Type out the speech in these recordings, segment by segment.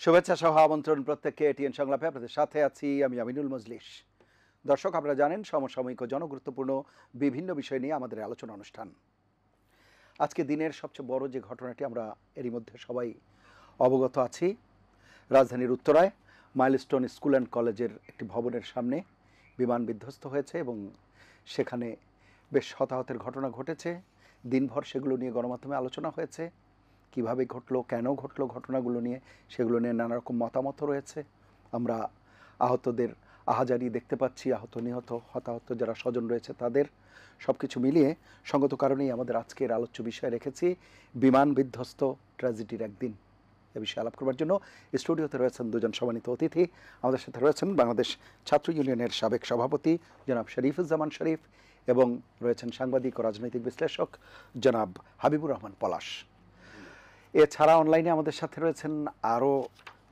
শুভেচ্ছা সহ আমন্ত্রণ প্রত্যেককে এটিএন সংলাপে আপনাদের সাথে আছি আমি আমিনুল মজলিস। দর্শক, আপনারা জানেন সমসাময়িক ও জনগুরুত্বপূর্ণ বিভিন্ন বিষয় নিয়ে আমাদের আলোচনা অনুষ্ঠান। আজকে দিনের সবচেয়ে বড় যে ঘটনাটি আমরা এরই মধ্যে সবাই অবগত আছি, রাজধানীর উত্তরায় মাইলস্টোন স্কুল অ্যান্ড কলেজের একটি ভবনের সামনে বিমান বিধ্বস্ত হয়েছে এবং সেখানে বেশ হতাহতের ঘটনা ঘটেছে। দিনভর সেগুলো নিয়ে গণমাধ্যমে আলোচনা হয়েছে, কিভাবে ঘটলো, কেন ঘটলো ঘটনাগুলো নিয়ে, সেগুলো নিয়ে নানা রকম মতামত রয়েছে। আমরা আহতদের আহাজারি দেখতে পাচ্ছি, আহত নিহত হতাহত যারা স্বজন রয়েছে তাদের সব কিছু মিলিয়ে সঙ্গত কারণেই আমাদের আজকের আলোচ্য বিষয় রেখেছি বিমান বিধ্বস্ত ট্র্যাজেডির একদিন। এ বিষয়ে আলাপ করবার জন্য স্টুডিওতে রয়েছেন দুজন সম্মানিত অতিথি। আমাদের সাথে রয়েছেন বাংলাদেশ ছাত্র ইউনিয়নের সাবেক সভাপতি জনাব শরীফুজ্জামান শরীফ এবং রয়েছেন সাংবাদিক ও রাজনৈতিক বিশ্লেষক জনাব হাবিবুর রহমান পলাশ। এছাড়া অনলাইনে আমাদের সাথে রয়েছেন আরও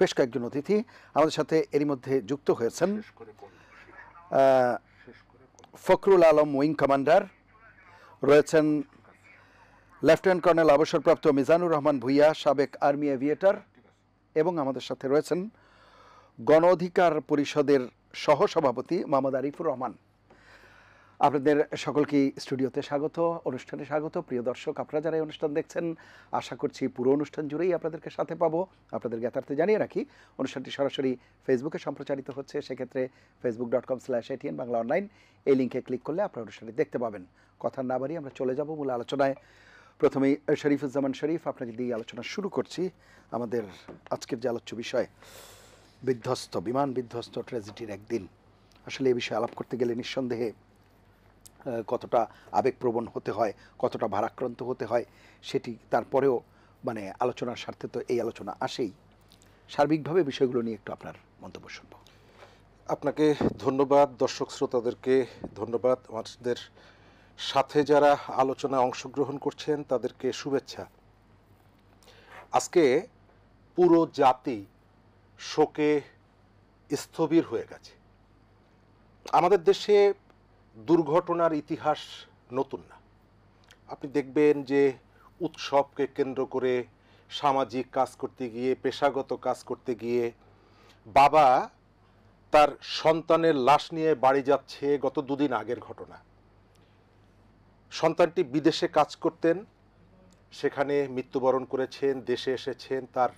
বেশ কয়েকজন অতিথি। আমাদের সাথে এরই মধ্যে যুক্ত হয়েছেন ফখরুল আলম উইং কমান্ডার, রয়েছেন লেফটেন্যান্ট কর্নেল অবসরপ্রাপ্ত মিজানুর রহমান ভুইয়া, সাবেক আর্মি এভিয়েটর, এবং আমাদের সাথে রয়েছেন গণ অধিকার পরিষদের সহসভাপতি মোহাম্মদ আরিফুর রহমান। আপনাদের সকলকে স্টুডিওতে স্বাগত, অনুষ্ঠানে স্বাগত। প্রিয় দর্শক, আপনারা যারা এই অনুষ্ঠান দেখছেন, আশা করছি পুরো অনুষ্ঠান জুড়েই আপনাদেরকে সাথে পাবো। আপনাদের জ্ঞাতার্থে জানিয়ে রাখি, অনুষ্ঠানটি সরাসরি ফেসবুকে সম্প্রচারিত হচ্ছে। সেক্ষেত্রে facebook.com/ATN বাংলা অনলাইন এই লিঙ্কে ক্লিক করলে আপনারা অনুষ্ঠানটি দেখতে পাবেন। কথা না বাড়িয়ে আমরা চলে যাব মূল আলোচনায়। প্রথমেই শরীফুজ্জামান শরীফ, আপনাকে দিয়ে আলোচনা শুরু করছি। আমাদের আজকের যে আলোচ্য বিষয় বিমান বিধ্বস্ত ট্র্যাজেডির একদিন, আসলে এই বিষয়ে আলাপ করতে গেলে নিঃসন্দেহে কতটা আবেগপ্রবণ হতে হয়, কতটা ভারাক্রান্ত হতে হয়, সেটি তারপরেও আলোচনার স্বার্থে তো এই আলোচনা আসেই। সার্বিকভাবে বিষয়গুলো নিয়ে একটু আপনার মন্তব্য শুনব। আপনাকে ধন্যবাদ, দর্শক শ্রোতাদেরকে ধন্যবাদ, আমাদের সাথে যারা আলোচনায় অংশগ্রহণ করছেন তাদেরকে শুভেচ্ছা। আজকে পুরো জাতি শোকে স্থবির হয়ে গেছে। আমাদের দেশে দুর্ঘটনার ইতিহাস নতুন না। আপনি দেখবেন যে উৎসবকে কেন্দ্র করে সামাজিক কাজ করতে গিয়ে, পেশাগত কাজ করতে গিয়ে বাবা তার সন্তানের লাশ নিয়ে বাড়ি যাচ্ছে। গত দুদিন আগের ঘটনা, সন্তানটি বিদেশে কাজ করতেন, সেখানে মৃত্যুবরণ করেছেন, দেশে এসেছেন, তার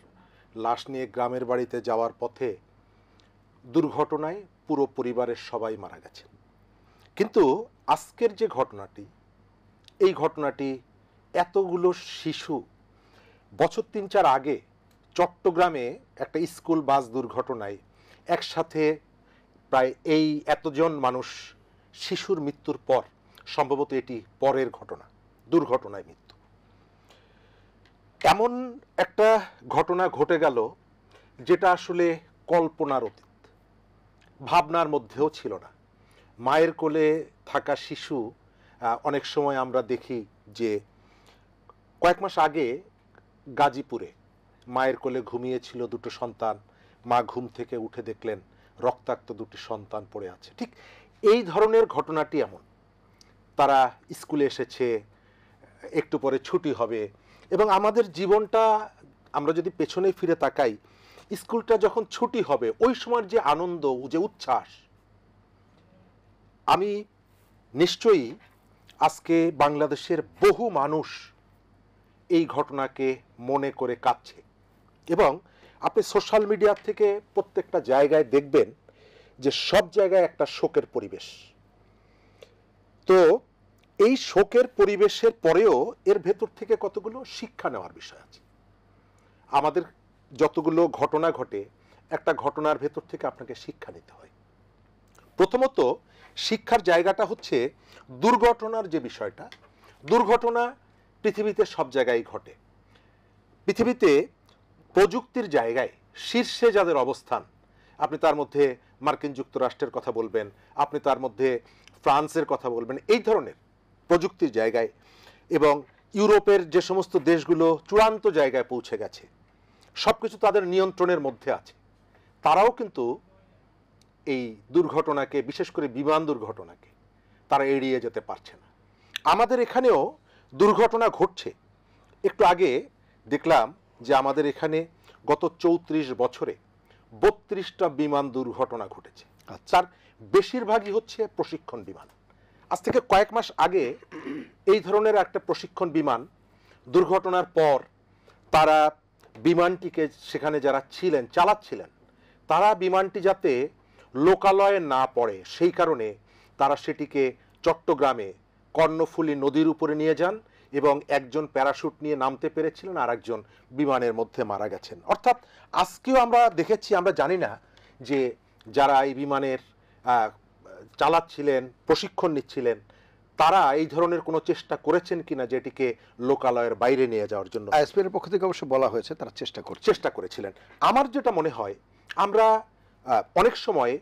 লাশ নিয়ে গ্রামের বাড়িতে যাওয়ার পথে দুর্ঘটনায় পুরো পরিবারের সবাই মারা গেছেন। কিন্তু আজকের যে ঘটনাটি, এই ঘটনাটি এতগুলো শিশু বছর 3-4 আগে চট্টগ্রামে একটা স্কুল বাস দুর্ঘটনায় একসাথে প্রায় এতজন মানুষ শিশুর মৃত্যুর পর, সম্ভবত এটি পরের ঘটনা, দুর্ঘটনায় মৃত্যু। এমন একটা ঘটনা ঘটে গেল যেটা আসলে কল্পনার অতীত, ভাবনার মধ্যেও ছিল না। মায়ের কোলে থাকা শিশু, অনেক সময় আমরা দেখি যে কয়েক মাস আগে গাজীপুরে মায়ের কোলে ঘুমিয়েছিল দুটো সন্তান, মা ঘুম থেকে উঠে দেখলেন রক্তাক্ত দুটি সন্তান পড়ে আছে। ঠিক এই ধরনের ঘটনাটি এমন। তারা স্কুলে এসেছে, একটু পরে ছুটি হবে, এবং আমাদের জীবনটা আমরা যদি পেছনে ফিরে তাকাই, স্কুলটা যখন ছুটি হবে ওই সময়ের যে আনন্দ, যে উচ্ছ্বাস, আমি নিশ্চয়ই আজকে বাংলাদেশের বহু মানুষ এই ঘটনাকে মনে করে কাঁদছে। এবং আপনি সোশ্যাল মিডিয়া থেকে প্রত্যেকটা জায়গায় দেখবেন যে সব জায়গায় একটা শোকের পরিবেশ। তো এই শোকের পরিবেশের পরেও এর ভেতর থেকে কতগুলো শিক্ষা নেওয়ার বিষয় আছে। আমাদের যতগুলো ঘটনা ঘটে, একটা ঘটনার ভেতর থেকে আপনাকে শিক্ষা নিতে হয়। প্রথমত শিক্ষার জায়গাটা হচ্ছে দুর্ঘটনার যে বিষয়টা। দুর্ঘটনা পৃথিবীতে সব জায়গায় ঘটে। পৃথিবীতে প্রযুক্তির জায়গায় শীর্ষে যাদের অবস্থান, আপনি তার মধ্যে মার্কিন যুক্তরাষ্ট্রের কথা বলবেন, আপনি তার মধ্যে ফ্রান্সের কথা বলবেন, এই ধরনের প্রযুক্তির জায়গায়, এবং ইউরোপের যে সমস্ত দেশগুলো চূড়ান্ত জায়গায় পৌঁছে গেছে, সব কিছু তাদের নিয়ন্ত্রণের মধ্যে আছে, তারাও কিন্তু এই দুর্ঘটনাকে, বিশেষ করে বিমান দুর্ঘটনাকে তারা এড়িয়ে যেতে পারছে না। আমাদের এখানেও দুর্ঘটনা ঘটছে। একটু আগে দেখলাম যে আমাদের এখানে গত 34 বছরে 32টা বিমান দুর্ঘটনা ঘটেছে। আচ্ছা। তার বেশিরভাগই হচ্ছে প্রশিক্ষণ বিমান। আজ থেকে কয়েক মাস আগে এই ধরনের একটা প্রশিক্ষণ বিমান দুর্ঘটনার পর তারা বিমানটিকে, সেখানে যারা ছিলেন চালাচ্ছিলেন, তারা বিমানটি যাতে লোকালয়ে না পড়ে সেই কারণে তারা সেটিকে চট্টগ্রামে কর্ণফুলী নদীর উপরে নিয়ে যান এবং একজন প্যারাশুট নিয়ে নামতে পেরেছিলেন, আর একজন বিমানের মধ্যে মারা গেছেন। অর্থাৎ আজকেও আমরা দেখেছি, আমরা জানি না যে যারা এই বিমানের চালাচ্ছিলেন, প্রশিক্ষণ নিচ্ছিলেন, তারা এই ধরনের কোনো চেষ্টা করেছেন কিনা যেটিকে লোকালয়ের বাইরে নিয়ে যাওয়ার জন্য। আইএসপির পক্ষ থেকে অবশ্য বলা হয়েছে তারা চেষ্টা করেছিলেন। আমার যেটা মনে হয়, আমরা অনেক সময়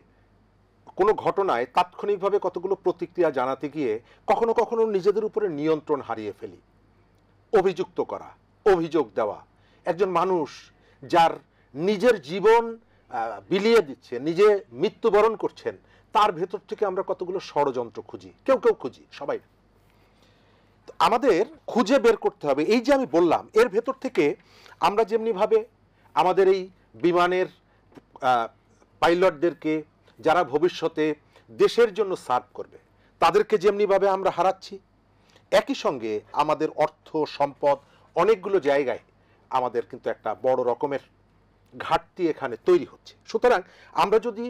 কোনো ঘটনায় তাৎক্ষণিকভাবে কতগুলো প্রতিক্রিয়া জানাতে গিয়ে কখনো কখনো নিজেদের উপরে নিয়ন্ত্রণ হারিয়ে ফেলি। অভিযুক্ত করা, অভিযোগ দেওয়া, একজন মানুষ যার নিজের জীবন বিলিয়ে দিচ্ছে, নিজে মৃত্যুবরণ করছেন, তার ভেতর থেকে আমরা কতগুলো ষড়যন্ত্র খুঁজি, কেউ কেউ খুঁজি, সবাই না। আমাদের খুঁজে বের করতে হবে। এই যে আমি বললাম, এর ভেতর থেকে আমরা যেমনিভাবে আমাদের এই বিমানের পাইলটদেরকে, যারা ভবিষ্যতে দেশের জন্য সার্ভ করবে, তাদেরকে যেমনিভাবে আমরা হারাচ্ছি, একই সঙ্গে আমাদের অর্থ সম্পদ অনেকগুলো জায়গায় আমাদের কিন্তু একটা বড় রকমের ঘাটতি এখানে তৈরি হচ্ছে। সুতরাং আমরা যদি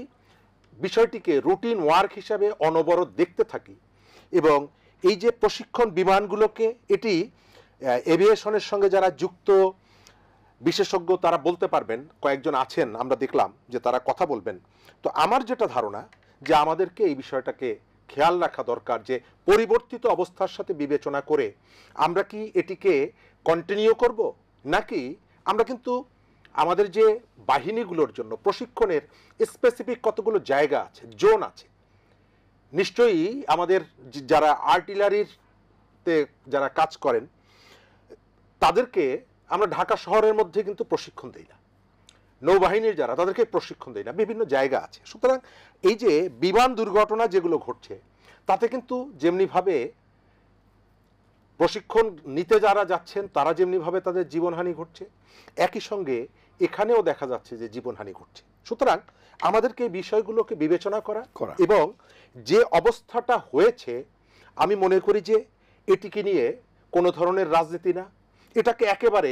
বিষয়টিকে রুটিন ওয়ার্ক হিসাবে অনবরত দেখতে থাকি এবং এই যে প্রশিক্ষণ বিমানগুলোকে, এটি এভিয়েশনের সঙ্গে যারা যুক্ত বিশেষজ্ঞ তারা বলতে পারবেন, কয়েকজন আছেন আমরা দেখলাম যে তারা কথা বলবেন। তো আমার যেটা ধারণা যে আমাদেরকে এই বিষয়টাকে খেয়াল রাখা দরকার যে পরিবর্তিত অবস্থার সাথে বিবেচনা করে আমরা কি এটিকে কন্টিনিউ করব, নাকি আমরা কিন্তু আমাদের যে বাহিনীগুলোর জন্য প্রশিক্ষণের স্পেসিফিক কতগুলো জায়গা আছে, জোন আছে, নিশ্চয়ই আমাদের যারা আর্টিলারিতে যারা কাজ করেন তাদেরকে আমরা ঢাকা শহরের মধ্যে কিন্তু প্রশিক্ষণ দেই না, নৌবাহিনীর যারা তাদেরকে প্রশিক্ষণ দেয় না, বিভিন্ন জায়গা আছে। সুতরাং এই যে বিমান দুর্ঘটনা যেগুলো ঘটছে, তাতে কিন্তু যেমনিভাবে প্রশিক্ষণ নিতে যারা যাচ্ছেন তারা যেমনিভাবে তাদের জীবনহানি ঘটছে, একই সঙ্গে এখানেও দেখা যাচ্ছে যে জীবনহানি ঘটছে। সুতরাং আমাদেরকে এই বিষয়গুলোকে বিবেচনা করা এবং যে অবস্থাটা হয়েছে, আমি মনে করি যে এটিকে নিয়ে কোনো ধরনের রাজনীতি না, এটাকে একেবারে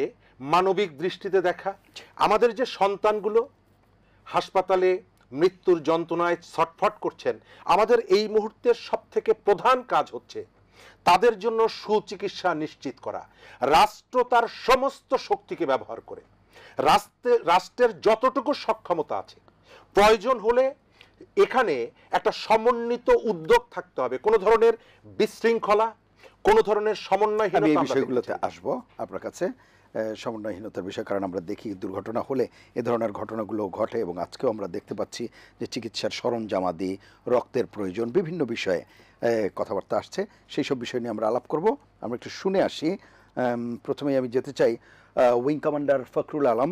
মানবিক দৃষ্টিতে দেখা। আমাদের যে সন্তানগুলো হাসপাতালে মৃত্যুর যন্ত্রণায় ছটফট করছেন, আমাদের এই মুহূর্তের সবথেকে প্রধান কাজ হচ্ছে তাদের জন্য সুচিকিৎসা নিশ্চিত করা। রাষ্ট্র তার সমস্ত শক্তিকে ব্যবহার করে, রাষ্ট্রের যতটুকু সক্ষমতা আছে, প্রয়োজন হলে এখানে একটা সমন্বিত উদ্যোগ থাকতে হবে। কোনো ধরনের বিশৃঙ্খলা, কোনো ধরনের সমন্বয়হীনতা, এই বিষয়গুলোতে আসবো আপনার কাছে, সমন্বয়হীনতার বিষয়। কারণ আমরা দেখি দুর্ঘটনা হলে এ ধরনের ঘটনাগুলো ঘটে এবং আজকেও আমরা দেখতে পাচ্ছি যে চিকিৎসার সরঞ্জামাদি, রক্তের প্রয়োজন, বিভিন্ন বিষয়ে কথাবার্তা আসছে। সেই সব বিষয় নিয়ে আমরা আলাপ করব। আমরা একটু শুনে আসি। প্রথমেই আমি যেতে চাই উইং কমান্ডার ফখরুল আলম,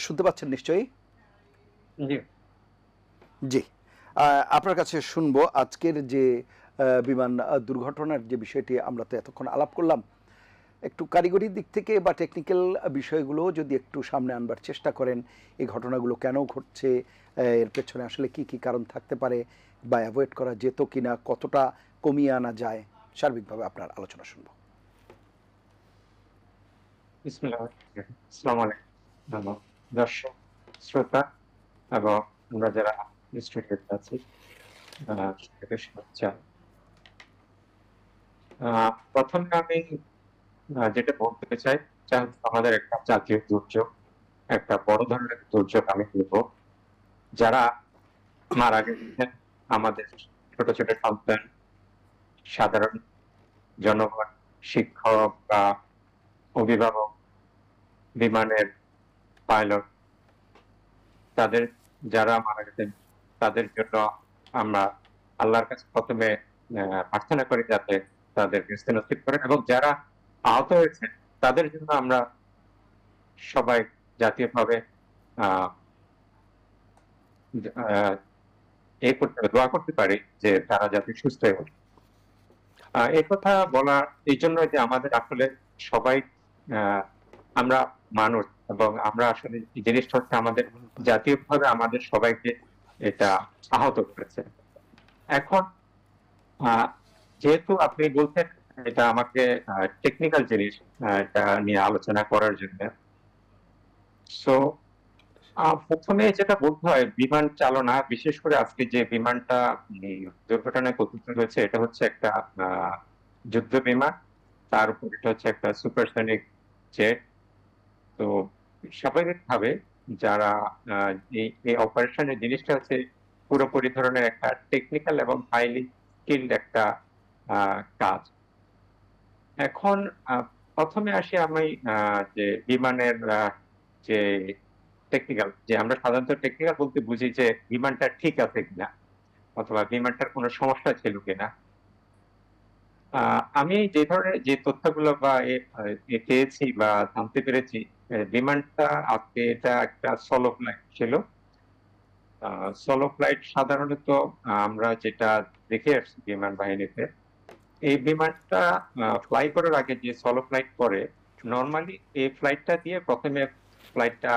শুনতে পাচ্ছেন নিশ্চয়ই? জি, আপনার কাছে শুনবো আজকের যে বিমান দুর্ঘটনার যে বিষয়টি আমরা তো এতক্ষণ আলাপ করলাম, একটু কারিগরি দিক থেকে বা টেকনিক্যাল বিষয়গুলো যদি একটু সামনে আনবার চেষ্টা করেন, এই ঘটনাগুলো কেন ঘটছে, এর পেছনে আসলে কি কি কারণ থাকতে পারে বা অ্যাভয়েড করা যেত কিনা, কতটা কমিয়ে আনা যায়, সার্বিকভাবে আপনার আলোচনা শুনবো। আসসালামু আলাইকুম দর্শক শ্রোতা এবং আমরা যারা স্টুডেন্ট আছি, শুভেচ্ছা। প্রথমে আমি যেটা বলতে চাই, আমাদের একটা জাতীয় দুর্যোগ, একটা বড় ধরনের দুর্যোগ আমি বলবো। যারা মারা গেছেন আমাদের ছোট ছোট সন্তান, সাধারণ জনগণ, শিক্ষক বা অভিভাবক, বিমানের পাইলট, তাদের যারা মারা গেছেন তাদের জন্য আমরা আল্লাহর কাছে প্রথমে প্রার্থনা করি যাতে তাদের বেহেশত নসিব করেন, এবং যারা আহত হয়েছে তাদের জন্য আমরা সবাই জাতীয়ভাবে এই করতে দোয়া করতে পারি যে তারা যাতে সুস্থ হয়ে ওঠে। এই কথা বলা এই জন্য যে আমাদের আসলে সবাই আমরা মানুষ, এবং আমরা আসলে এই জিনিসটা হচ্ছে আমাদের জাতীয়ভাবে আমাদের সবাইকে এটা আহত করেছে। এখন আহ, যেহেতু আপনি বলছেন এটা আমাকে টেকনিক্যাল জিনিস এটা নিয়ে আলোচনা করার জন্য, সো প্রথমে যেটা বলতে হয়, বিমান চালনা, বিশেষ করে আজকে যে বিমানটা দুর্ঘটনায় পতিত হয়েছে, এটা হচ্ছে একটা যুদ্ধ বিমান। তার উপর এটা হচ্ছে একটা সুপারসনিক জেট। তো স্বাভাবিকভাবে যারা এই অপারেশনের জিনিসটা হচ্ছে পুরোপুরি ধরনের একটা টেকনিক্যাল এবং হাইলি স্কিলড একটা কাজ। এখন প্রথমে আসি আমি যে বিমানের যে টেকনিক্যাল, যে আমরা সাধারণত টেকনিক্যাল বলতে বুঝি যে বিমানটা ঠিক আছে কিনা অথবা বিমানটার কোনো সমস্যা ছিল কিনা। আমি যে ধরনের যে তথ্যগুলো বা পেয়েছি বা জানতে পেরেছি, বিমানটা আজকে এটা একটা সোলো ফ্লাইট ছিল। সোলো ফ্লাইট সাধারণত আমরা যেটা দেখে আসছি বিমান বাহিনীতে, এই বিমানটা ফ্লাই করার আগে যে সোলো ফ্লাইট করে, নর্মালি এই ফ্লাইটটা দিয়ে প্রথমে ফ্লাইটটা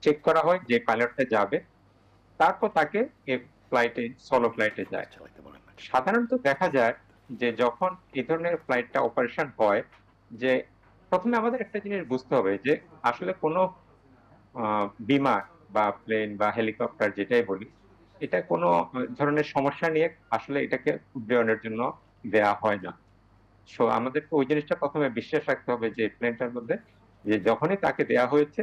চেক করা হয় যে পাইলটটা যাবে, তারপর তাকে এই ফ্লাইটে সোলো ফ্লাইটে যায়। সাধারণত দেখা যায় যে যখন এই ধরনের ফ্লাইটটা অপারেশন হয়, যে প্রথমে আমাদের একটা জিনিস বুঝতে হবে যে আসলে কোনো বিমান বা প্লেন বা হেলিকপ্টার যেটাই বলি, এটা কোনো ধরনের সমস্যা নিয়ে আসলে এটাকে উড্ডয়নের জন্য দেয়া হয় না। সো আমাদেরকে ওই জিনিসটা প্রথমে বিশ্বাস রাখতে হবে যে প্লেনটার মধ্যে যে যখনই তাকে দেয়া হয়েছে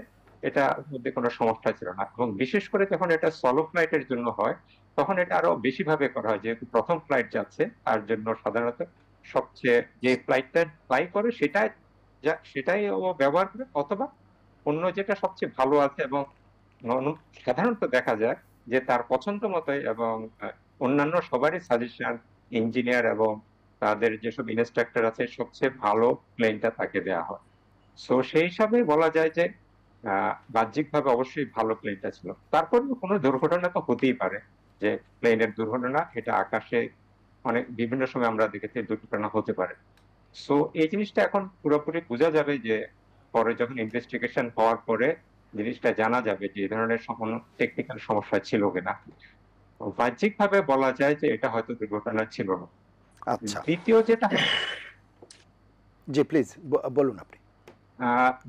এটার মধ্যে কোনো সমস্যা ছিল না। এবং বিশেষ করে যখন এটা সোলো ফ্লাইটের জন্য হয়, তখন এটা আরো বেশি ভাবে করা হয়, যেহেতু প্রথম ফ্লাইট যাচ্ছে তার জন্য সাধারণত সবচেয়ে যে ফ্লাইটটা ফ্লাই করে সেটাই ও ব্যবহার করে, অথবা অন্য যেটা সবচেয়ে ভালো আছে। এবং সাধারণত দেখা যায় যে তার পছন্দ মতোই এবং অন্যান্য সবারই সাজেশন, ইঞ্জিনিয়ার এবং তাদের যেসব ইনস্ট্রাক্টর আছে, সবচেয়ে ভালো প্লেনটা তাকে দেওয়া হয়। সো সেই হিসাবে বলা যায় যে বাহ্যিকভাবে অবশ্যই ভালো প্লেনটা ছিল। তারপরেও কোনো দুর্ঘটনা তো হতেই পারে, যে প্লেনের দুর্ঘটনা, এটা আকাশে অনেক বিভিন্ন সময় আমরা দেখেছি দুর্ঘটনা হতে পারে। সো এই জিনিসটা এখন পুরোপুরি বোঝা যাবে যে পরে যখন ইনভেস্টিগেশন হওয়ার পরে জিনিসটা জানা যাবে যে এই ধরনের কোনো টেকনিক্যাল সমস্যা ছিল কিনা। বাহ্যিক ভাবে বলা যায় যে এটা হয়তো দুর্ঘটনা ছিল না। আচ্ছা, দ্বিতীয় যেটা জি প্লিজ বলুন আপনি।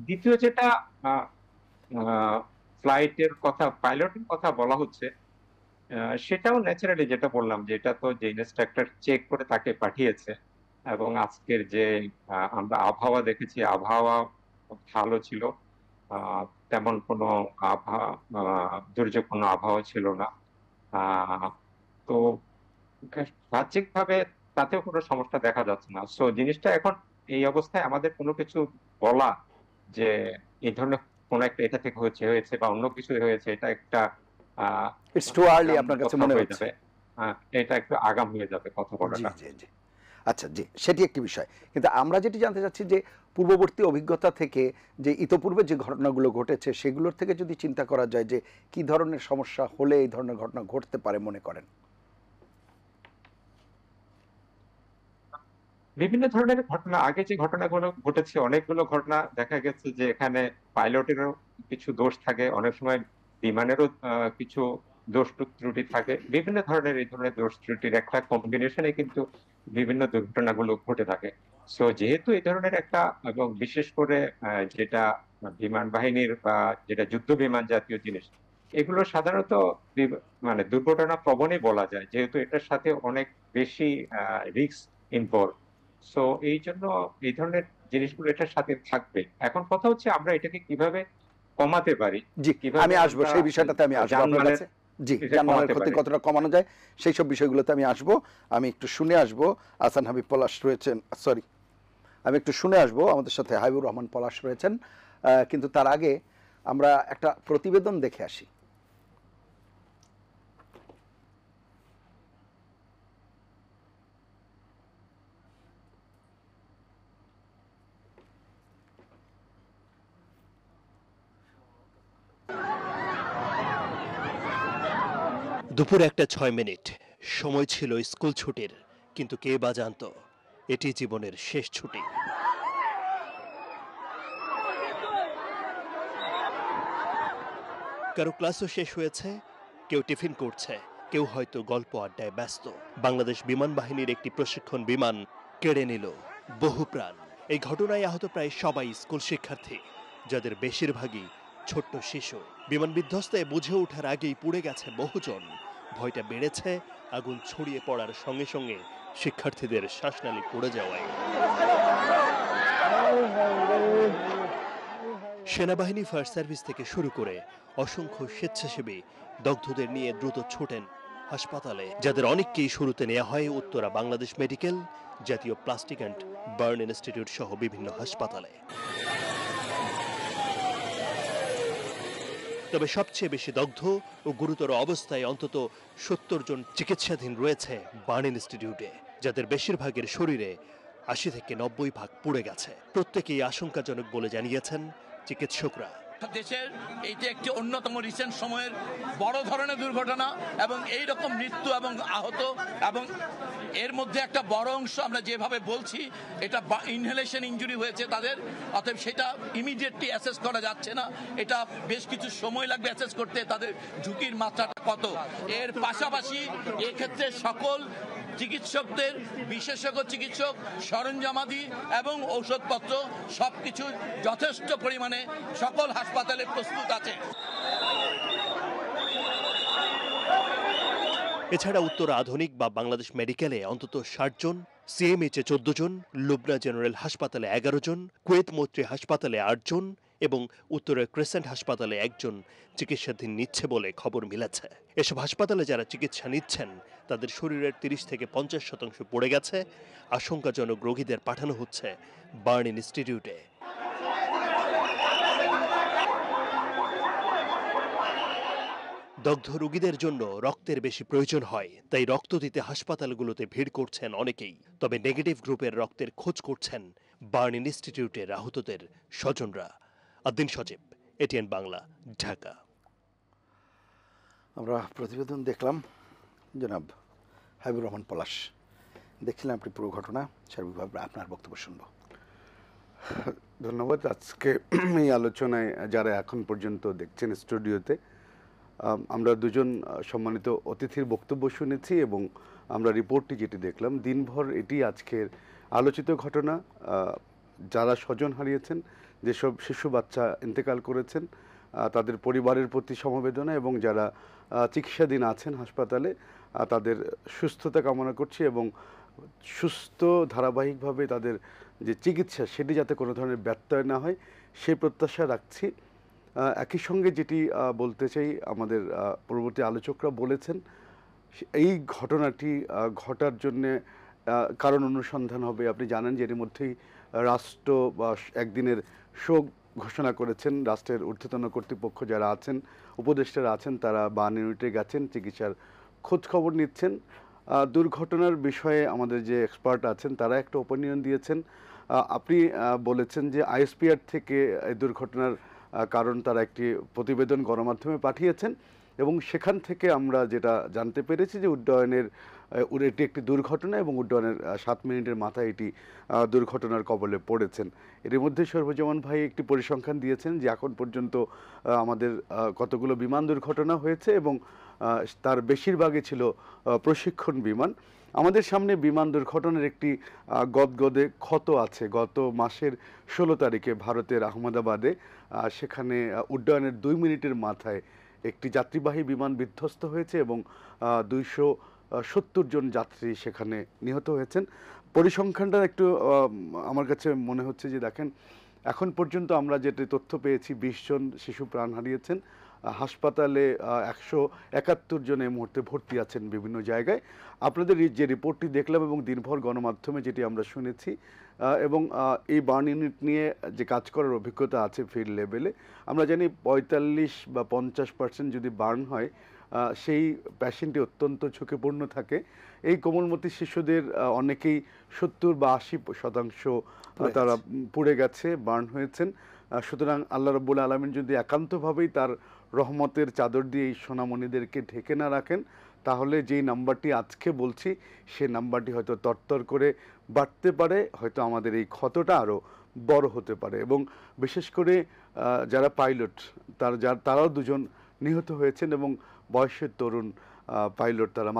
দ্বিতীয় যেটা ফ্লাইটের কথা, পাইলটের কথা বলা হচ্ছে, সেটাও ন্যাচারালি যেটা বললাম যে এটা তো যে ইনস্ট্রাক্টর চেক করে তাকে পাঠিয়েছে। এবং আজকের যে আমরা আবহাওয়া দেখেছি, আবহাওয়া ভালো ছিল, তেমন কোনো দুর্যোগপূর্ণ আবহাওয়া ছিল না। তো বাহ্যিকভাবে তাতেও কোনো সমস্যা দেখা যাচ্ছে না। সো জিনিসটা এখন এই অবস্থায় আমাদের কোনো কিছু বলা যে এই ধরনের কোন একটা এটা থেকে হয়েছে বা অন্য কিছু হয়েছে, এটা একটা ইটস টু আর্লি আপনার কাছে মনে হচ্ছে? এটা একটু আগাম হয়ে যাবে কথা জি বলাটা। জি জি, আচ্ছা জি, সেটি একটি বিষয়। কিন্তু আমরা যেটি জানতে চাচ্ছি যে পূর্ববর্তী অভিজ্ঞতা থেকে যে ইতোপূর্বে যে ঘটনাগুলো ঘটেছে সেগুলোর থেকে যদি চিন্তা করা যায় যে কি ধরনের সমস্যা হলে এই ধরনের ঘটনা ঘটতে পারে মনে করেন? বিভিন্ন ধরনের ঘটনা, আগে যে ঘটনাগুলো ঘটেছে, অনেকগুলো ঘটনা দেখা গেছে যে এখানে পাইলটেরও কিছু দোষ থাকে, অনেক সময় বিমানেরও কিছু দোষ ত্রুটি থাকে। বিভিন্ন ধরনের এই ধরনের দোষ ত্রুটির একটা কম্বিনেশনে কিন্তু বিভিন্ন দুর্ঘটনাগুলো ঘটে থাকে। সো যেহেতু এই ধরনের একটা, এবং বিশেষ করে যেটা বিমান বাহিনীর বা যেটা যুদ্ধ বিমান জাতীয় জিনিস, এগুলো সাধারণত মানে দুর্ঘটনা প্রবণই বলা যায়, যেহেতু এটার সাথে অনেক বেশি রিস্ক ইনভলভ। সো এই জন্য এই ধরনের জিনিসগুলো এটার সাথে থাকবে। এখন কথা হচ্ছে আমরা এটাকে কিভাবে কমাতে পারি, জি, কিভাবে আমি আসবো সেই বিষয়টাতে, আমি আসবো আপনার কাছে। জি, জানমালের ক্ষতি কতটা কমানো যায় সেই সব বিষয়গুলোতে আমি আসবো। আমি একটু শুনে আসবো, আহসান হাবিব পলাশ রয়েছেন, সরি, আমি একটু শুনে আসবো, আমাদের সাথে হাবিবুর রহমান পলাশ রয়েছেন। কিন্তু তার আগে আমরা একটা প্রতিবেদন দেখে আসি। দুপুর 1:06, সময় ছিল স্কুল ছুটির, কিন্তু কে বা জানতো এটি জীবনের শেষ ছুটি। কারো ক্লাসও শেষ হয়েছে, কেউ টিফিন করছে, কেউ হয়তো গল্প আড্ডায় ব্যস্ত। বাংলাদেশ বিমান বাহিনীর একটি প্রশিক্ষণ বিমান কেড়ে নিল বহু প্রাণ। এই ঘটনায় আহত প্রায় সবাই স্কুল শিক্ষার্থী, যাদের বেশিরভাগই ছোট্ট শিশু। বিমান বিধ্বস্তে বুঝে ওঠার আগেই পুড়ে গেছে বহুজন। ভয়টা বেড়েছে আগুন ছড়িয়ে পড়ার সঙ্গে সঙ্গে শিক্ষার্থীদের শ্বাসনালী পড়ে যাওয়ায়। সেনাবাহিনী, ফায়ার সার্ভিস থেকে শুরু করে অসংখ্য স্বেচ্ছাসেবী দগ্ধদের নিয়ে দ্রুত ছোটেন হাসপাতালে, যাদের অনেককেই শুরুতে নেওয়া হয় উত্তরা বাংলাদেশ মেডিকেল, জাতীয় প্লাস্টিক অ্যান্ড বার্ন ইনস্টিটিউট সহ বিভিন্ন হাসপাতালে। তবে সবচেয়ে বেশি দগ্ধ ও গুরুতর অবস্থায় অন্তত 70 জন চিকিৎসাধীন রয়েছে বার্ন ইনস্টিটিউটে, যাদের বেশিরভাগের শরীরে 80 থেকে 90 ভাগ পুড়ে গেছে। প্রত্যেকেই আশঙ্কাজনক বলে জানিয়েছেন চিকিৎসকরা। দেশের এইটা একটি অন্যতম রিসেন্ট সময়ের বড় ধরনের দুর্ঘটনা এবং এই রকম মৃত্যু এবং আহত, এবং এর মধ্যে একটা বড় অংশ আমরা যেভাবে বলছি এটা ইনহেলেশন ইনজুরি হয়েছে তাদের, অতএব সেটা ইমিডিয়েটলি অ্যাসেস করা যাচ্ছে না। এটা বেশ কিছু সময় লাগবে অ্যাসেস করতে, তাদের ঝুঁকির মাত্রাটা কত। এর পাশাপাশি এক্ষেত্রে সকল চিকিৎসকদের, বিশেষজ্ঞ চিকিৎসক, সরঞ্জামাদি এবং ঔষধপত্র সবকিছু যথেষ্ট পরিমাণে সকল হাসপাতালে প্রস্তুত আছে। এছাড়া উত্তর আধুনিক বা বাংলাদেশ মেডিকেলে অন্তত 60 জন, সিএমএইচে 14 জন, লুবনা জেনারেল হাসপাতালে 11 জন, কুয়েত মৈত্রী হাসপাতালে 8 জন এবং উত্তরের ক্রেসেন্ট হাসপাতালে 1 জন চিকিৎসাধীন নিচ্ছে বলে খবর মিলেছে। এসব হাসপাতালে যারা চিকিৎসা নিচ্ছেন তাদের শরীরের 30 থেকে 50% পড়ে গেছে। আশঙ্কাজনক রোগীদের পাঠানো হচ্ছে বার্ন ইনস্টিটিউটে। দগ্ধ রোগীদের জন্য রক্তের বেশি প্রয়োজন হয়, তাই রক্ত দিতে হাসপাতালগুলোতে ভিড় করছেন অনেকেই। তবে নেগেটিভ গ্রুপের রক্তের খোঁজ করছেন বার্ন ইনস্টিটিউটের আহতদের স্বজনরা। আদ্দিন সজীব, এটিএন বাংলা, ঢাকা। আমরা প্রতিবেদন দেখলাম, জনাব হাবিবুর রহমান পলাশ দেখছিলাম আপনি পুরো ঘটনা, সার্বিকভাবে আপনার বক্তব্য শুনবো। ধন্যবাদ। আজকে এই আলোচনায় যারা এখন পর্যন্ত দেখছেন স্টুডিওতে, আমরা দুজন সম্মানিত অতিথির বক্তব্য শুনেছি এবং আমরা রিপোর্টটি যেটি দেখলাম, দিনভর এটি আজকের আলোচিত ঘটনা। যারা স্বজন হারিয়েছেন, যেসব শিশু বাচ্চা ইন্তেকাল করেছেন, তাদের পরিবারের প্রতি সমবেদনা, এবং যারা চিকিৎসাধীন আছেন হাসপাতালে তাদের সুস্থতা কামনা করছি এবং সুস্থ ধারাবাহিকভাবে তাদের যে চিকিৎসা সেটি যাতে কোনো ধরনের ব্যত্যয় না হয় সেই প্রত্যাশা রাখছি। একই সঙ্গে যেটি বলতে চাই, আমাদের পূর্ববর্তী আলোচকরা বলেছেন এই ঘটনাটি ঘটার জন্যে কারণ অনুসন্ধান হবে। আপনি জানেন যে এর মধ্যেই রাষ্ট্র বা একদিনের শোক ঘোষণা করেছেন। রাষ্ট্রের ঊর্ধ্বতন কর্তৃপক্ষ যারা আছেন, উপদেষ্টারা আছেন, তারা বার্ন ইউনিটে গেছেন, চিকিৎসার খোঁজ খবর নিচ্ছেন। দুর্ঘটনার বিষয়ে আমাদের যে এক্সপার্ট আছেন তারা একটা ওপিনিয়ন দিয়েছেন। আপনি বলেছেন যে আইএসপিআর থেকে এই দুর্ঘটনার কারণ তারা একটি প্রতিবেদন গণমাধ্যমে পাঠিয়েছেন এবং সেখান থেকে আমরা যেটা জানতে পেরেছি যে এটি একটি দুর্ঘটনা এবং উড্ডয়নের 7 মিনিটের মাথায় এটি দুর্ঘটনার কবলে পড়েছেন। এর মধ্যে সর্বজমান ভাই একটি পরিসংখ্যান দিয়েছেন যে এখন পর্যন্ত আমাদের কতগুলো বিমান দুর্ঘটনা হয়েছে এবং তার বেশিরভাগই ছিল প্রশিক্ষণ বিমান। আমাদের সামনে বিমান দুর্ঘটনার একটি গদগদে ক্ষত আছে। গত মাসের 16 তারিখে ভারতের আহমেদাবাদে সেখানে উড্ডয়নের 2 মিনিটের মাথায় একটি যাত্রীবাহী বিমান বিধ্বস্ত হয়েছে এবং 270 জন যাত্রী সেখানে নিহত হয়েছেন। পরিসংখ্যানটা একটু আমার কাছে মনে হচ্ছে যে দেখেন, এখন পর্যন্ত আমরা যেটি তথ্য পেয়েছি 20 জন শিশু প্রাণ হারিয়েছেন। হাসপাতালে 171 জন এই মুহূর্তে ভর্তি আছেন বিভিন্ন জায়গায়। আপনাদের যে রিপোর্টটি দেখলাম এবং দিনভর গণমাধ্যমে যেটি আমরা শুনেছি, এবং এই বার্ন ইউনিট নিয়ে যে কাজ করার অভিজ্ঞতা আছে ফিল্ড লেভেলে, আমরা জানি 45 বা 50% যদি বার্ন হয় সেই পেশেন্টটি অত্যন্ত ঝুঁকিপূর্ণ থাকে। এই কোমলমতি শিশুদের অনেকেই 70 বা 80% তারা পুড়ে গেছে, বার্ন হয়েছেন। সুতরাং আল্লাহ রাব্বুল আলামিন যদি একান্তভাবেই তার রহমতের চাদর দিয়ে এই সোনামণিদেরকে ঢেকে না রাখেন, তাহলে যেই নাম্বারটি আজকে বলছি সে নাম্বারটি হয়তো তরতর করে বাড়তে পারে, হয়তো আমাদের এই ক্ষতটা আরও বড় হতে পারে। এবং বিশেষ করে যারা পাইলট তারাও দুজন নিহত হয়েছেন এবং বয়সের তরুণ পাইলট তারা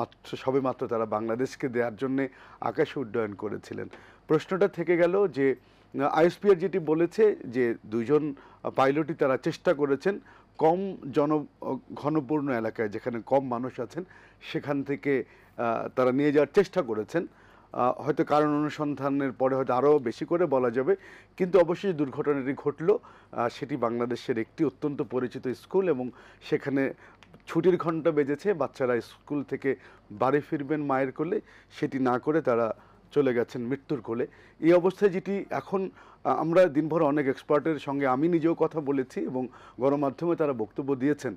সবেমাত্র তারা বাংলাদেশকে দেওয়ার জন্যে আকাশে উড্ডয়ন করেছিলেন। প্রশ্নটা থেকে গেল যে আইএসপিআর যেটি বলেছে যে দুইজন পাইলটই তারা চেষ্টা করেছেন কম ঘনপূর্ণ এলাকায় যেখানে কম মানুষ আছেন সেখান থেকে তারা নিয়ে যাওয়ার চেষ্টা করেছেন। হয়তো কারণ অনুসন্ধানের পরে হয়তো আরও বেশি করে বলা যাবে, কিন্তু অবশ্যই দুর্ঘটনাটি ঘটলো সেটি বাংলাদেশের একটি অত্যন্ত পরিচিত স্কুল এবং সেখানে ছুটির ঘন্টা বেজেছে, বাচ্চারা স্কুল থেকে বাড়ি ফিরবেন মায়ের কোলে, সেটি না করে তারা চলে গেছেন মৃত্যুর কোলে। এই অবস্থায় যেটি এখন আমরা দিনভর অনেক এক্সপার্টের সঙ্গে আমি নিজেও কথা বলেছি এবং গণমাধ্যমে তারা বক্তব্য দিয়েছেন,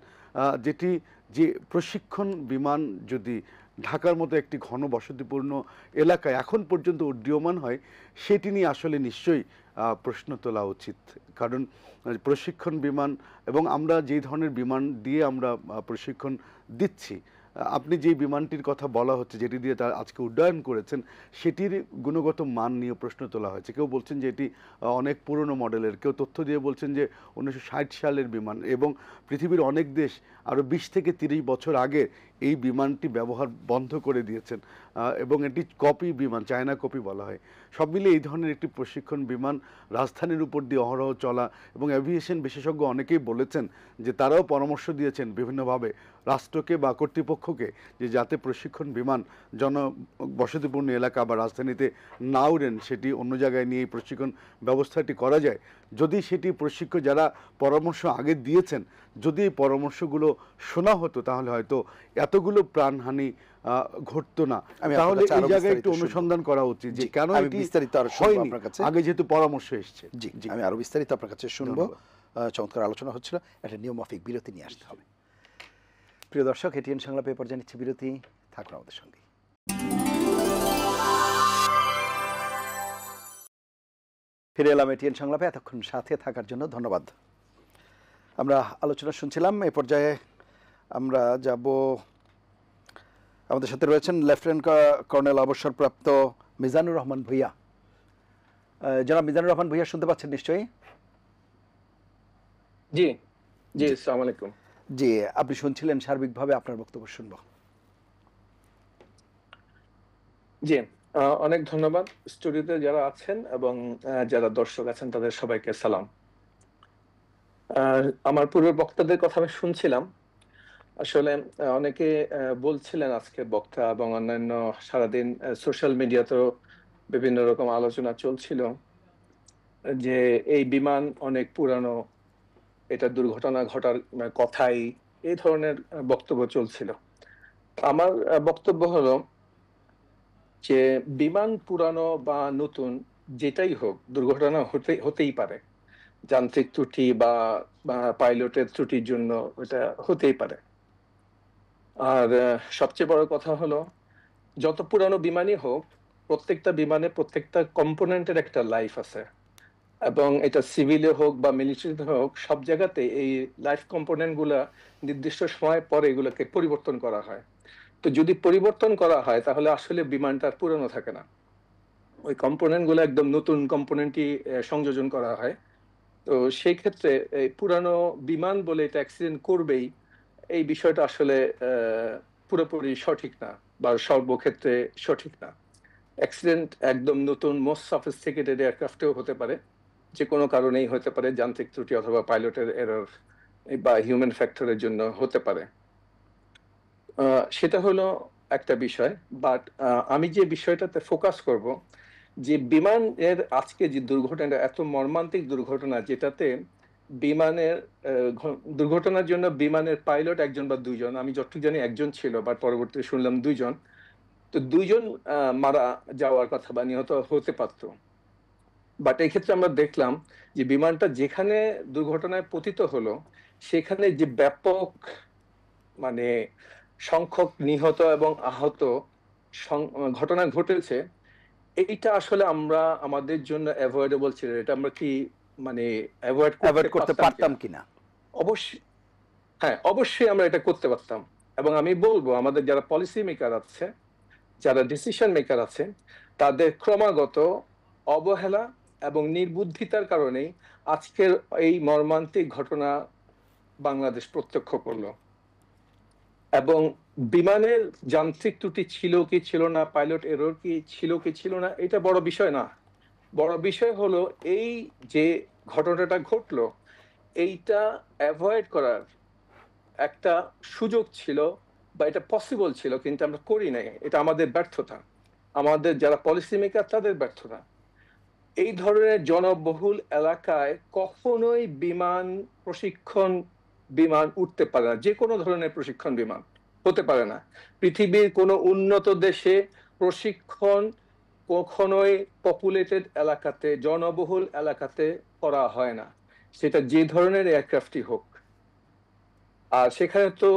যেটি যে প্রশিক্ষণ বিমান যদি ঢাকার মতো একটি ঘনবসতিপূর্ণ এলাকায় এখন পর্যন্ত উড্ডীয়মান হয় সেটি নিয়ে আসলে নিশ্চয়ই প্রশ্ন তোলা উচিত। কারণ প্রশিক্ষণ বিমান এবং আমরা যেই ধরনের বিমান দিয়ে আমরা প্রশিক্ষণ দিচ্ছি, আপনি যে বিমানটির কথা বলা হচ্ছে যেটি দিয়ে তার আজকে উড্ডয়ন করেছেন সেটির গুণগত মান নিয়ে প্রশ্ন তোলা হয়েছে। কেউ বলছেন যে এটি অনেক পুরনো মডেলের, কেউ তথ্য দিয়ে বলছেন যে 1960 সালের বিমান এবং পৃথিবীর অনেক দেশ আরও 20 থেকে 30 বছর আগে এই বিমানটি ব্যবহার বন্ধ করে দিয়েছেন এবং এটি কপি বিমান, চায়না কপি বলা হয়। সব মিলে এই ধরনের একটি প্রশিক্ষণ বিমান রাজধানীর উপর দিয়ে অহরহ চলা এবং অ্যাভিয়েশন বিশেষজ্ঞ অনেকেই বলেছেন যে তারাও পরামর্শ দিয়েছেন বিভিন্নভাবে রাষ্ট্রকে বা কর্তৃপক্ষকে যে যাতে প্রশিক্ষণ বিমান জনবসতিপূর্ণ এলাকা বা রাজধানীতে না উড়েন, সেটি অন্য জায়গায় নিয়ে এই প্রশিক্ষণ ব্যবস্থাটি করা যায়। যদি সেটি প্রশিক্ষক যারা পরামর্শ আগে দিয়েছেন যদি এই পরামর্শগুলো শোনা হতো তাহলে হয়তো এতগুলো প্রাণহানি ঘটতো না। তাহলে এই জায়গায় একটু অনুসন্ধান করা উচিত যে কেন এটি বিস্তারিত আরো হয়নি, আগে যেহেতু পরামর্শ এসছে। জি জি, আমি আরো বিস্তারিত আপনার কাছে শুনবো। চমৎকার আলোচনা হচ্ছিল, একটা নিয়মমাফিক বিরতি নিয়ে আসতে হবে। প্রিয় দর্শক, এটিএন সংলাপে পর্যায়ে নিচ্ছে বিরতি, থাকুন আমাদের সঙ্গে। ফিরে এলাম এটিএন সংলাপে, এতক্ষণ সাথে থাকার জন্য ধন্যবাদ। আমরা আলোচনা শুনছিলাম, এ পর্যায়ে আমরা যাব, আমাদের সাথে রয়েছেন লেফটেন্যান্ট কর্নেল অবসরপ্রাপ্ত মিজানুর রহমান ভূঁইয়া। জনাব মিজানুর রহমান ভূঁইয়া, শুনতে পাচ্ছেন নিশ্চয়ই? জি জি, আসসালামু আলাইকুম। জি, আপনি শুনছিলেন, সার্বিকভাবে আপনার বক্তব্য শুনবো। জি, অনেক ধন্যবাদ। স্টুডিওতে যারা আছেন এবং যারা দর্শক আছেন তাদের সবাইকে সালাম। আমার পূর্বের বক্তাদের কথা আমি শুনছিলাম। আসলে অনেকে বলছিলেন আজকে বক্তা এবং অন্যান্য সারাদিন সোশ্যাল মিডিয়াতেও বিভিন্ন রকম আলোচনা চলছিল যে এই বিমান অনেক পুরানো, এটা দুর্ঘটনা ঘটার কথাই, এই ধরনের বক্তব্য চলছিল। আমার বক্তব্য হলো যে বিমান পুরানো বা নতুন যেটাই হোক, দুর্ঘটনা হতেই পারে। যান্ত্রিক ত্রুটি বা পাইলটের ত্রুটির জন্য এটা হতেই পারে। আর সবচেয়ে বড় কথা হলো যত পুরানো বিমানই হোক, প্রত্যেকটা বিমানে প্রত্যেকটা কম্পোনেন্টের একটা লাইফ আছে এবং এটা সিভিলে হোক বা মিলিটারিতে হোক, সব জায়গাতে এই লাইফ কম্পোনেন্ট গুলা নির্দিষ্ট সময় পরে এগুলোকে পরিবর্তন করা হয়। তো যদি পরিবর্তন করা হয় তাহলে আসলে বিমানটা পুরনো থাকে না, ওই কম্পোনেন্ট গুলো একদম নতুন কম্পোনেন্টই সংযোজন করা হয়। তো সেই ক্ষেত্রে এই পুরানো বিমান বলে এটা অ্যাক্সিডেন্ট করবেই, এই বিষয়টা আসলে পুরোপুরি সঠিক না বা সর্বক্ষেত্রে সঠিক না। অ্যাক্সিডেন্ট একদম নতুন মোস্ট সফিস্টিকেটেড এয়ারক্রাফটেও হতে পারে, যে কোনো কারণেই হতে পারে, যান্ত্রিক ত্রুটি অথবা পাইলটের এরর বা হিউম্যান ফ্যাক্টরের জন্য হতে পারে। সেটা হলো একটা বিষয়। বাট আমি যে বিষয়টাতে ফোকাস করব, যে বিমানের আজকে যে দুর্ঘটনা, এত মর্মান্তিক দুর্ঘটনা, যেটাতে বিমানের দুর্ঘটনার জন্য বিমানের পাইলট একজন বা দুইজন, আমি যতটুকু জানি একজন ছিল, বাট পরবর্তীতে শুনলাম দুইজন। তো দুইজন মারা যাওয়ার কথা বা নিহত হতে পারত। বাট এই ক্ষেত্রে আমরা দেখলাম যে বিমানটা যেখানে দুর্ঘটনায় পতিত হলো সেখানে যে ব্যাপক মানে সংখ্যক নিহত এবং আহত ঘটনা ঘটেছে, এইটা আসলে আমরা আমাদের জন্য অ্যাভয়েডেবল ছিল। এটা আমরা কি মানে অ্যাভয়েড করতে পারতাম কিনা? অবশ্যই, হ্যাঁ, অবশ্যই আমরা এটা করতে পারতাম। এবং আমি বলবো আমাদের যারা পলিসি মেকার আছে, যারা ডিসিশন মেকার আছে, তাদের ক্রমাগত অবহেলা এবং নির্বুদ্ধিতার কারণেই আজকের এই মর্মান্তিক ঘটনা বাংলাদেশ প্রত্যক্ষ করলো। এবং বিমানের যান্ত্রিক ত্রুটি ছিল কি ছিল না, পাইলট এরর কি ছিল না, এটা বড় বিষয় না। বড় বিষয় হলো এই যে ঘটনাটা ঘটলো, এইটা অ্যাভয়েড করার একটা সুযোগ ছিল বা এটা পসিবল ছিল, কিন্তু আমরা করি নাই। এটা আমাদের ব্যর্থতা, আমাদের যারা পলিসি মেকার তাদের ব্যর্থতা। এই ধরনের জনবহুল এলাকায় কখনোই বিমান উঠতে পারে না, যে কোনো ধরনের প্রশিক্ষণ বিমান হতে পারে না। পৃথিবীর কোনো উন্নত দেশে প্রশিক্ষণ কখনোই পপুলেটেড এলাকাতে, জনবহুল এলাকাতে করা হয় না, সেটা যে ধরনের এয়ারক্রাফটই হোক। আর সেখানে তো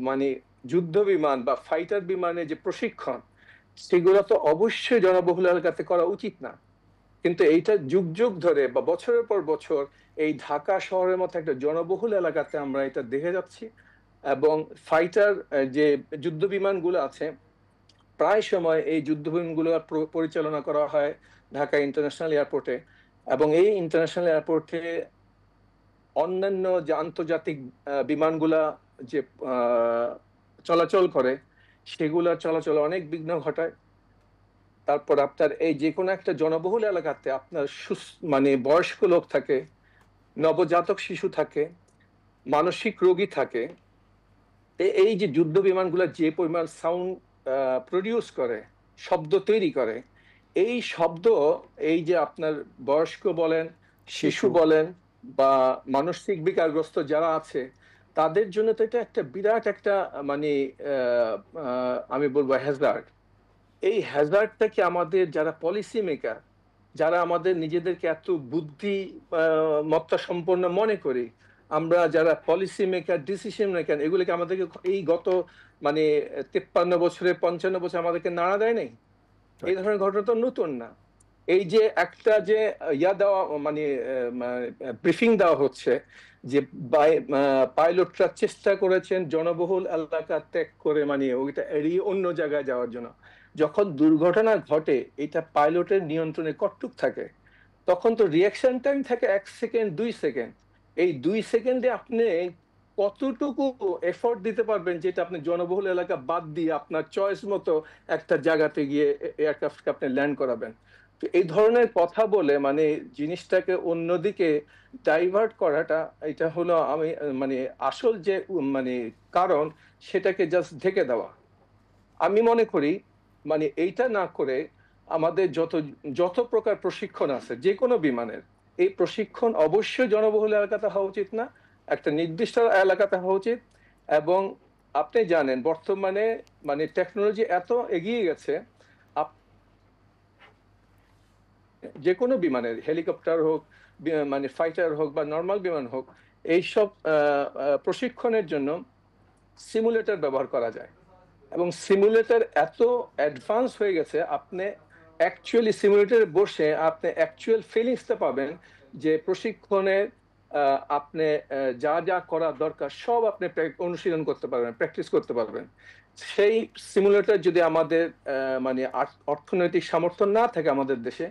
মানে যুদ্ধ বিমান বা ফাইটার বিমানের যে প্রশিক্ষণ, সেগুলো তো অবশ্যই জনবহুল এলাকাতে করা উচিত না। কিন্তু এইটা যুগ যুগ ধরে বা বছরের পর বছর এই ঢাকা শহরের মতো একটা জনবহুল এলাকাতে আমরা এটা দেখে যাচ্ছি। এবং ফাইটার যে যুদ্ধ বিমানগুলো আছে, প্রায় সময় এই যুদ্ধ বিমানগুলো পরিচালনা করা হয় ঢাকা ইন্টারন্যাশনাল এয়ারপোর্টে। এবং এই ইন্টারন্যাশনাল এয়ারপোর্টে অন্যান্য যে আন্তর্জাতিক বিমানগুলা যে চলাচল করে, সেগুলোর চলাচলে অনেক বিঘ্ন ঘটায়। তারপর আপনার এই যে কোনো একটা জনবহুল এলাকাতে আপনার মানে বয়স্ক লোক থাকে, নবজাতক শিশু থাকে, মানসিক রোগী থাকে। এই যে যুদ্ধ বিমানগুলো যে পরিমাণ সাউন্ড প্রডিউস করে, শব্দ তৈরি করে, এই শব্দ এই যে আপনার বয়স্ক বলেন, শিশু বলেন বা মানসিক বিকারগ্রস্ত যারা আছে, তাদের জন্য তো এটা একটা বিরাট একটা মানে আমি বলবো হ্যাজার্ড। এই হ্যাজার্ডটাকে আমাদের যারা পলিসি মেকার, যারা আমাদের নিজেদেরকে এত বুদ্ধি মত্তা সম্পন্ন মনে করি, আমরা যারা পলিসি মেকার, ডিসিশন মেকার, এগুলোকে আমাদেরকে এই গত মানে 53 বছরে 55 বছর আমাদেরকে নাড়া দেয় নাই। এই ধরনের ঘটনা তো নতুন না। এই যে একটা যে দেওয়া মানে ব্রিফিং দেওয়া হচ্ছে যে পাইলটরা চেষ্টা করেছেন জনবহুল এলাকা ত্যাগ করে মানে ওইটা এড়িয়ে অন্য জায়গায় যাওয়ার জন্য। যখন দুর্ঘটনা ঘটে, এটা পাইলটের নিয়ন্ত্রণে কতটুক থাকে, তখন তো রিয়াকশন টাইম থাকে 1 সেকেন্ড 2 সেকেন্ড। এই 2 সেকেন্ডে আপনি কতটুকু এফোর্ট দিতে পারবেন, যেটা আপনি জনবহুল এলাকা বাদ দিয়ে আপনার চয়েস মতো একটা জায়গাতে গিয়ে এয়ারক্রাফটকে আপনি ল্যান্ড করাবেন। তো এই ধরনের কথা বলে মানে জিনিসটাকে অন্যদিকে ডাইভার্ট করাটা, এটা হলো আমি মানে আসল যে মানে কারণ, সেটাকে জাস্ট ঢেকে দেওয়া। আমি মনে করি মানে এইটা না করে আমাদের যত প্রকার প্রশিক্ষণ আছে যে কোনো বিমানের, এই প্রশিক্ষণ অবশ্যই জনবহুল এলাকাতে হওয়া উচিত না, একটা নির্দিষ্ট এলাকাতে হওয়া উচিত। এবং আপনি জানেন বর্তমানে মানে টেকনোলজি এত এগিয়ে গেছে, যে কোনো বিমানের, হেলিকপ্টার হোক, মানে ফাইটার হোক বা নর্মাল বিমান হোক, এইসব প্রশিক্ষণের জন্য সিমুলেটর ব্যবহার করা যায়। এবং সিমুলেটর এত অ্যাডভান্স হয়ে গেছে, আপনি অ্যাকচুয়ালি সিমুলেটরে বসে আপনি অ্যাকচুয়াল ফিলিংসটা পাবেন যে প্রশিক্ষণের আপনি যা যা করা দরকার সব আপনি অনুশীলন করতে পারবেন, প্র্যাকটিস করতে পারবেন। সেই সিমুলেটর যদি আমাদের মানে অর্থনৈতিক সামর্থ্য না থাকে আমাদের দেশে,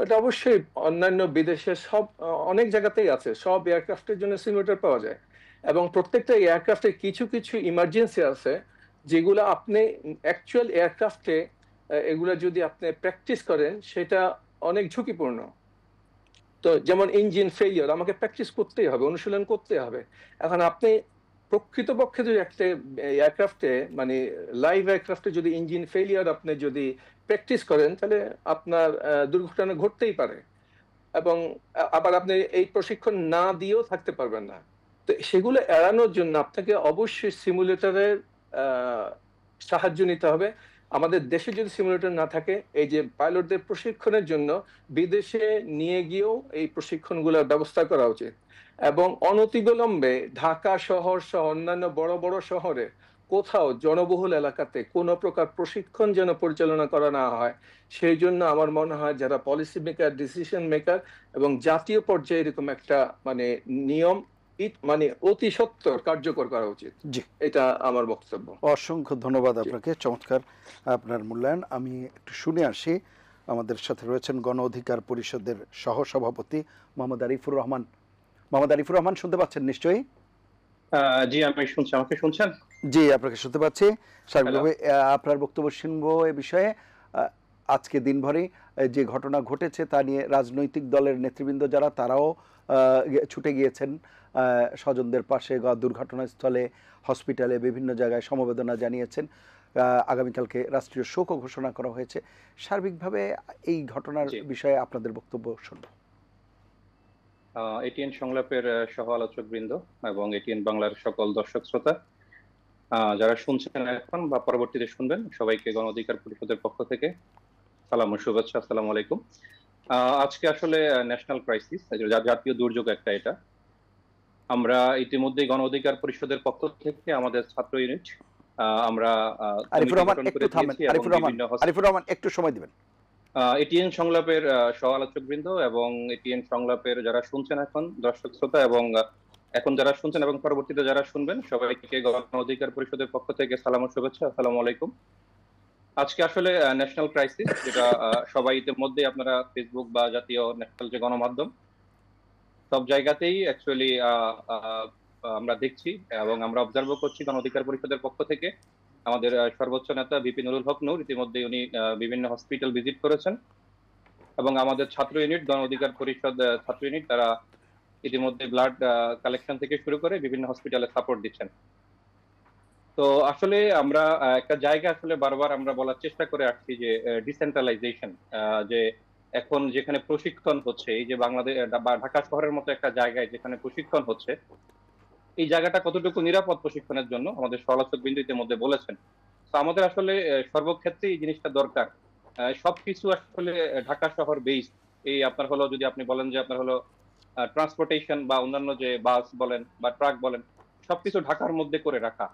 এটা অবশ্যই অন্যান্য বিদেশের সব অনেক জায়গাতেই আছে, সব এয়ারক্রাফটের জন্য সিমুলেটর পাওয়া যায়। এবং প্রত্যেকটা এয়ারক্রাফটের কিছু কিছু ইমার্জেন্সি আছে, যেগুলো আপনি অ্যাকচুয়াল এয়ারক্রাফটে এগুলো যদি আপনি প্র্যাকটিস করেন, সেটা অনেক ঝুঁকিপূর্ণ। তো যেমন ইঞ্জিন ফেলিয়ার, আমাকে প্র্যাকটিস করতেই হবে, অনুশীলন করতে হবে। এখন আপনি প্রকৃতপক্ষে যদি একটা এয়ারক্রাফটে মানে লাইভ এয়ারক্রাফটে যদি ইঞ্জিন ফেলিয়ার আপনি যদি প্র্যাকটিস করেন, তাহলে আপনার দুর্ঘটনা ঘটতেই পারে। এবং আবার আপনি এই প্রশিক্ষণ না দিয়েও থাকতে পারবেন না। তো সেগুলো এড়ানোর জন্য আপনাকে অবশ্যই সিমুলেটরের সাহায্য নিতে হবে। আমাদের দেশে যদি সিমুলেটর না থাকে, এই যে পাইলটদের প্রশিক্ষণের জন্য বিদেশে নিয়ে গিয়েও এই প্রশিক্ষণগুলোর ব্যবস্থা করা উচিত। এবং অনতিবিলম্বে ঢাকা শহর সহ অন্যান্য বড় বড় শহরে কোথাও জনবহুল এলাকাতে কোনো প্রকার প্রশিক্ষণ যেন পরিচালনা করা না হয়, সেই জন্য আমার মনে হয় যারা পলিসি মেকার, ডিসিশন মেকার এবং জাতীয় পর্যায়ে এরকম একটা মানে নিয়ম মানে অতি সত্বর কার্যকর করা উচিত। জি, এটা আমার বক্তব্য। অসংখ্য ধন্যবাদ আপনাকে, চমৎকার আপনার মূল্যায়ন। আমি একটু শুনে আসি, আমাদের সাথে রয়েছেন গণ অধিকার পরিষদের সহসভাপতি মোহাম্মদ আরিফুর রহমান। মোহাম্মদ আরিফুর রহমান, শুনতে পাচ্ছেন নিশ্চয়ই? জি, আমি শুনছি। আমাকে শুনছেন? জি, আপনাকে শুনতে পাচ্ছি। স্বাভাবিকভাবে আপনার বক্তব্য শুনবো এ বিষয়ে। আজকে দিনভরই যে ঘটনা ঘটেছে তা নিয়ে রাজনৈতিক দলের নেতৃবৃন্দ যারা তারাও ছুটে গিয়েছেন স্বজনদের পাশে, দুর্ঘটনাস্থলে, হসপিটালে, বিভিন্ন জায়গায় সমবেদনা জানিয়েছেন। আগামীকালকে রাষ্ট্রীয় শোকও ঘোষণা করা হয়েছে। সার্বিকভাবে এই ঘটনার বিষয়ে আপনাদের বক্তব্য শুনবো। এটিএন সংলাপের সহ আলোচক বৃন্দ এবং এটিএন বাংলার সকল দর্শক শ্রোতা যারা শুনছেন এখন বা পরবর্তীতে শুনবেন, সবাইকে গণ অধিকার পরিষদের পক্ষ থেকে সালাম ও শুভেচ্ছা। আসসালামু আলাইকুম। আজকে আসলে ন্যাশনাল ক্রাইসিস, জাতীয় দুর্যোগ একটা এটা। আমরা ইতিমধ্যেই গণ অধিকার পরিষদের পক্ষ থেকে আমাদের ছাত্র ইউনিট আমরা আরিফুর রহমান একটু থামেন, আরিফুর রহমান একটু সময় দিবেন। এটিএন সংলাপের সহ আলোচক বৃন্দ এবং এটিএন সংলাপের যারা শুনছেন এখন দর্শক শ্রোতা এবং এখন যারা শুনছেন এবং পরবর্তীতে যারা শুনবেন, সবাইকে গণ অধিকার পরিষদের পক্ষ থেকে সালাম ও শুভেচ্ছা। আসসালামু আলাইকুম। আজকে আসলে ন্যাশনাল ক্রাইসিস, যেটা সবাই ইতিমধ্যে আপনারা ফেসবুক বা জাতীয় ন্যাশনাল যে গণমাধ্যম সব জায়গাতেই অ্যাকচুয়ালি আমরা দেখছি এবং আমরা অবজার্ভ করছি। গণ অধিকার পরিষদের পক্ষ থেকে আমাদের সর্বোচ্চ নেতা ভিপি নুরুল হক নূর ইতিমধ্যে উনি বিভিন্ন হসপিটাল ভিজিট করেছেন এবং আমাদের ছাত্র ইউনিট, গণ অধিকার পরিষদ ছাত্র ইউনিট, তারা ইতিমধ্যে ব্লাড কালেকশন থেকে শুরু করে বিভিন্ন হসপিটালে সাপোর্ট দিচ্ছেন। তো আসলে আমরা একটা জায়গা আসলে বারবার আমরা বলার চেষ্টা করে আসছি যে ডিসেন্ট্রালাইজেশন, যে এখন যেখানে প্রশিক্ষণ হচ্ছে, এই যে বাংলাদেশ বা ঢাকা শহরের মতো একটা জায়গায় যেখানে প্রশিক্ষণ হচ্ছে, এই জায়গাটা কতটুকু নিরাপদ প্রশিক্ষণের জন্য আমাদের সমালোচক বিন্দু ইতিমধ্যে বলেছেন। তো আমাদের আসলে সর্বক্ষেত্রে এই জিনিসটা দরকার। সবকিছু আসলে ঢাকা শহর বেসড। এই আপনার হলো, যদি আপনি বলেন যে আপনার হলো ট্রান্সপোর্টেশন বা অন্যান্য যে বাস বলেন বা ট্রাক বলেন, সবকিছু ঢাকার মধ্যে করে রাখা,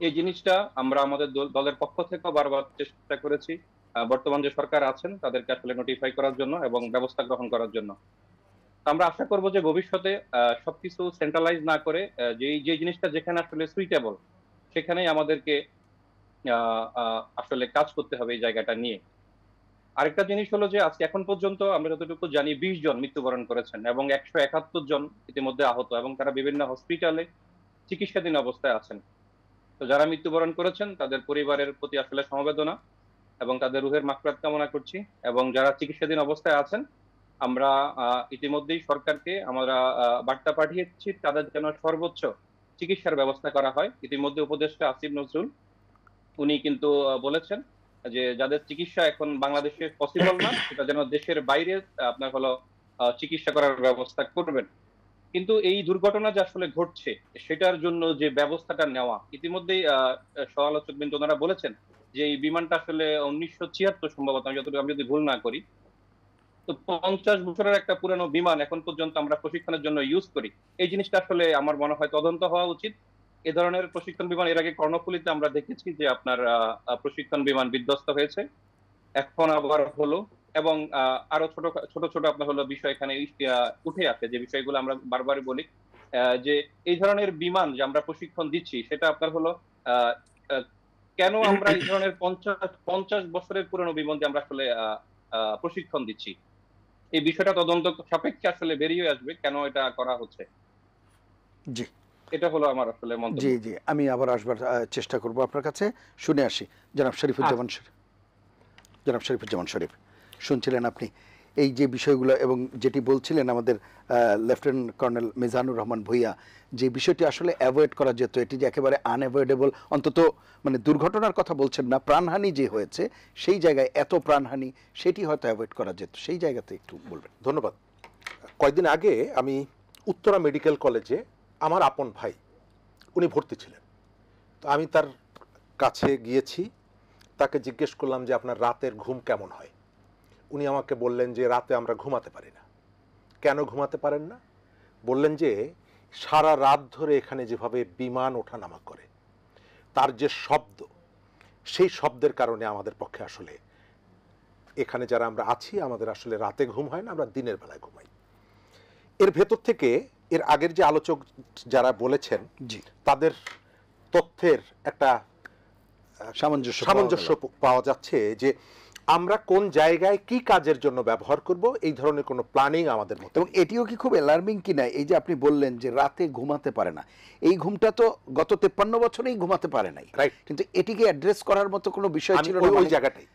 এই জিনিসটা আমরা আমাদের দলের পক্ষ থেকেও বারবার চেষ্টা করেছি বর্তমান যে সরকার আছেন তাদেরকে আসলে নোটিফাই করার জন্য এবং ব্যবস্থা গ্রহণ করার জন্য। আমরা আশা করব যে ভবিষ্যতে সবকিছু সেন্ট্রালাইজ না করে যে জিনিসটা যেখানে আসলে সুইটেবল সেখানেই আমাদেরকে আসলে কাজ করতে হবে এই জায়গাটা নিয়ে। আরেকটা জিনিস হলো যে আজকে এখন পর্যন্ত আমরা যতটুকু জানি 20 জন মৃত্যুবরণ করেছেন এবং 171 জন ইতিমধ্যে আহত এবং তারা বিভিন্ন হসপিটালে চিকিৎসাধীন অবস্থায় আছেন। তো যারা মৃত্যুবরণ করেছেন তাদের পরিবারের প্রতি আসলে সমবেদনা এবং তাদের রুহের মাগফিরাত কামনা করছি। এবং যারা চিকিৎসাধীন অবস্থায় আছেন, আমরা ইতিমধ্যেই সরকারকে আমরা বার্তা পাঠিয়েছি তাদের যেন সর্বোচ্চ চিকিৎসার ব্যবস্থা করা হয়। ইতিমধ্যে উপদেষ্টা আসিফ নজরুল উনি কিন্তু বলেছেন যে যাদের চিকিৎসা এখন বাংলাদেশে পসিবল না, সেটা যেন দেশের বাইরে আপনার হলো চিকিৎসা করার ব্যবস্থা করবেন। কিন্তু এই দুর্ঘটনা যে আসলে ঘটছে সেটার জন্য যে ব্যবস্থাটা নেওয়া, ইতিমধ্যেই সমালোচক বৃন্দ ওনারা বলেছেন যে এই বিমানটা আসলে 1976 সম্ভবত, আমি যদি ভুল না করি, তো 50 বছরের একটা পুরানো বিমান এখন পর্যন্ত আমরা প্রশিক্ষণের জন্য ইউজ করি। এই জিনিসটা আসলে আমার মনে হয় তদন্ত হওয়া উচিত। এ ধরনের প্রশিক্ষণ বিমান এর আগে কর্ণফুলীতে আমরা দেখেছি যে আপনার প্রশিক্ষণ বিমান বিধ্বস্ত হয়েছে, এখন আবার হলো। এবং আরো ছোট ছোট আপনার হলো বিষয় এখানে উঠে আসে, যে বিষয়গুলো আমরা বারবার বলি যে এই ধরনের বিমান যে আমরা প্রশিক্ষণ দিচ্ছি সেটা আপনার হলো কেন আমরা এই ধরনের 50 বছরের পুরনো বিমান দিয়ে আমরা আসলে প্রশিক্ষণ দিচ্ছি, এই বিষয়টা তদন্ত সাপেক্ষে আসলে বেরিয়ে আসবে কেন এটা করা হচ্ছে। জি, এটা হলো আমার আসলে মন্তব্য। জি জি, আমি আবার আসবার চেষ্টা করব আপনার কাছে। শুনে আসি জনাব শরীফুজ্জামান শরীফ। জনাব শরীফুজ্জামান শরীফ, শুনছিলেন আপনি এই যে বিষয়গুলো এবং যেটি বলছিলেন আমাদের লেফটেন্যান্ট কর্নেল মিজানুর রহমান ভূঁইয়া, যে বিষয়টি আসলে অ্যাভয়েড করা যেত, এটি যে একেবারে আনঅ্যাভয়েডেবল, অন্তত মানে দুর্ঘটনার কথা বলছেন না, প্রাণহানি যে হয়েছে সেই জায়গায় এত প্রাণহানি সেটি হয়তো অ্যাভয়েড করা যেত, সেই জায়গাতে একটু বলবেন। ধন্যবাদ। কয়েকদিন আগে আমি উত্তরা মেডিকেল কলেজে আমার আপন ভাই উনি ভর্তি ছিলেন, তো আমি তার কাছে গিয়েছি, তাকে জিজ্ঞেস করলাম যে আপনার রাতের ঘুম কেমন হয়। উনি আমাকে বললেন যে রাতে আমরা ঘুমাতে পারি না। কেন ঘুমাতে পারেন না? বললেন যে সারা রাত ধরে এখানে যেভাবে বিমান ওঠানামা করে তার যে শব্দ, সেই শব্দের কারণে আমাদের পক্ষে আসলে এখানে যারা আমরা আছি আমাদের আসলে রাতে ঘুম হয় না, আমরা দিনের বেলায় ঘুমাই। এর ভেতর থেকে এর আগের যে আলোচক যারা বলেছেন তাদের তথ্যের একটা সামঞ্জস্য পাওয়া যাচ্ছে যে আমরা কোন জায়গায় কি কাজের জন্য ব্যবহার করব এই ধরনের কোনো প্ল্যানিং আমাদের মধ্যে এবং এটিও কি খুব অ্যালার্মিং কিনা, এই যে আপনি বললেন যে রাতে ঘুমাতে পারে না, এই ঘুমটা তো গত 53 বছরেই ঘুমাতে পারে নাই, রাইট, কিন্তু এটিকে অ্যাড্রেস করার মতো কোনো বিষয় ছিল না ওই জায়গাটাই।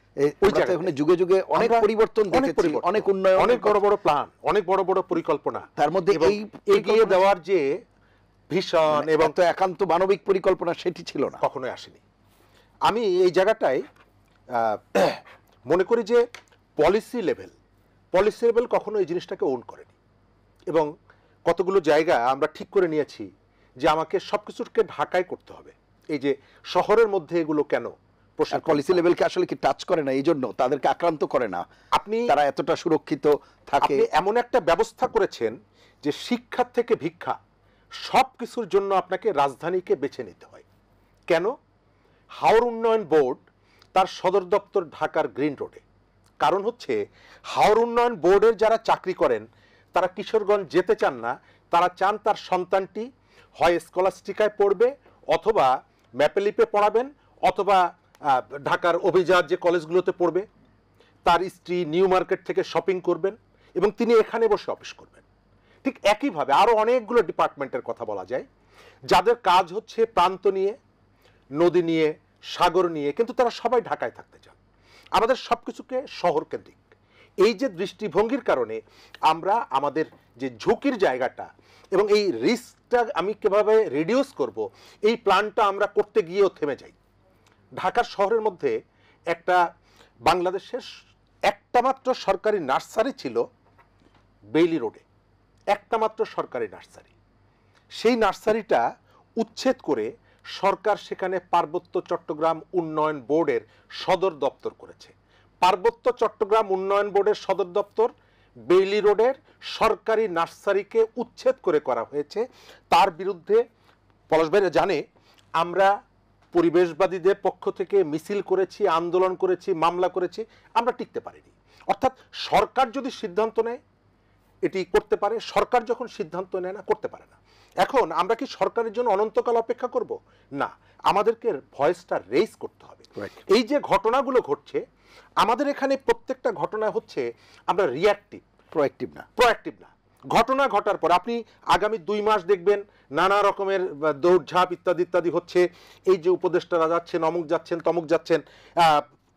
ওই জায়গায় ওখানে যুগে যুগে অনেক পরিবর্তন দেখেছি, অনেক উন্নয়ন, অনেক বড় বড় প্ল্যান, অনেক বড় বড় পরিকল্পনা, তার মধ্যে এই এগিয়ে দেওয়ার যে ভীষণ এবং তো একান্ত মানবিক পরিকল্পনা সেটি ছিল না, কখনোই আসেনি। আমি এই জায়গাটায় মনে করি যে পলিসি লেভেল কখনো এই জিনিসটাকে ওন করেনি, এবং কতগুলো জায়গা আমরা ঠিক করে নিয়েছি যে আমাকে সবকিছুকে ঢাকায় করতে হবে। এই যে শহরের মধ্যে এগুলো কেন পলিসি লেভেলকে আসলে কি টাচ করে না, এই জন্য তাদেরকে আক্রান্ত করে না, আপনি তারা এতটা সুরক্ষিত থাকে। আপনি এমন একটা ব্যবস্থা করেছেন যে শিক্ষা থেকে ভিক্ষা সবকিছুর জন্য আপনাকে রাজধানীকে বেছে নিতে হয়। কেন? হাওর উন্নয়ন বোর্ড তার সদর দপ্তর ঢাকার গ্রিন রোডে। কারণ হচ্ছে হাওর উন্নয়ন বোর্ডের যারা চাকরি করেন তারা কিশোরগঞ্জ যেতে চান না, তারা চান তার সন্তানটি হয় স্কলাস্টিকায় পড়বে, অথবা ম্যাপেলিপে পড়াবেন, অথবা ঢাকার অভিজাত যে কলেজগুলোতে পড়বে, তার স্ত্রী নিউ মার্কেট থেকে শপিং করবেন এবং তিনি এখানে বসে অফিস করবেন। ঠিক একইভাবে আরো অনেকগুলো ডিপার্টমেন্টের কথা বলা যায় যাদের কাজ হচ্ছে প্রান্ত নিয়ে, নদী নিয়ে, সাগর নিয়ে, কিন্তু তারা সবাই ঢাকায় থাকতে চান। আমাদের সবকিছুকে শহর কেন্দ্রিক, এই যে দৃষ্টিভঙ্গির কারণে আমরা আমাদের যে ঝুঁকির জায়গাটা এবং এই রিস্কটা আমি কিভাবে রিডিউস করব এই প্ল্যানটা আমরা করতে গিয়েও থেমে যাই। ঢাকার শহরের মধ্যে একটা বাংলাদেশের একটা মাত্র সরকারি নার্সারি ছিল বেইলি রোডে, একটা মাত্র সরকারি নার্সারি। সেই নার্সারিটা উচ্ছেদ করে সরকার সেখানে পার্বত্য চট্টগ্রাম উন্নয়ন বোর্ডের সদর দপ্তর করেছে। পার্বত্য চট্টগ্রাম উন্নয়ন বোর্ডের সদর দপ্তর বেইলি রোডের সরকারি নার্সারিকে উচ্ছেদ করে করা হয়েছে। তার বিরুদ্ধে পলাশ ভাই জানে আমরা পরিবেশবাদীদের পক্ষ থেকে মিছিল করেছি, আন্দোলন করেছি, মামলা করেছি, আমরা টিকতে পারিনি। অর্থাৎ সরকার যদি সিদ্ধান্ত নেয় এটি করতে পারে, সরকার যখন সিদ্ধান্ত নেয় না করতে পারে না। এখন আমরা কি সরকারের জন্য অনন্তকাল অপেক্ষা করব? না, আমাদেরকে ভয়েসটা রেইজ করতে হবে। এই যে ঘটনাগুলো ঘটছে আমাদের এখানে প্রত্যেকটা ঘটনা হচ্ছে আমরা রিঅ্যাক্টিভ, প্রোঅ্যাক্টিভ না। ঘটনা ঘটার পর আপনি আগামী 2 মাস দেখবেন নানা রকমের দৌড়ঝাঁপ ইত্যাদি ইত্যাদি হচ্ছে। এই যে উপদেষ্টারা যাচ্ছেন, অমুক যাচ্ছেন, তমুক যাচ্ছেন,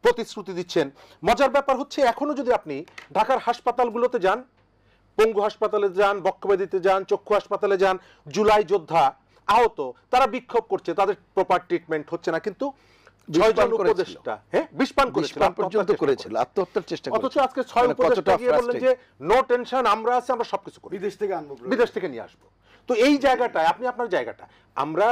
প্রতিশ্রুতি দিচ্ছেন। মজার ব্যাপার হচ্ছে এখনো যদি আপনি ঢাকার হাসপাতালগুলোতে যান, পঙ্গু হাসপাতালে যান, বক্ষব্যাধিতে যান, চক্ষু হাসপাতালে যান, জুলাই যোদ্ধা আহত, তারা বিক্ষোভ করছে, তাদের প্রপার ট্রিটমেন্ট হচ্ছে না, কিন্তু 6 জন উপদেষ্টা বিষপান করেছিল, আত্মহত্যার চেষ্টা করেছিল। অথচ আজকে 6 উপদেষ্টা গিয়ে বললেন যে নো টেনশন, আমরা আছি, আমরা সবকিছু করি, বিদেশ থেকে নিয়ে আসবো। তো এই জায়গাটায় আপনি আপনার জায়গাটা, আমরা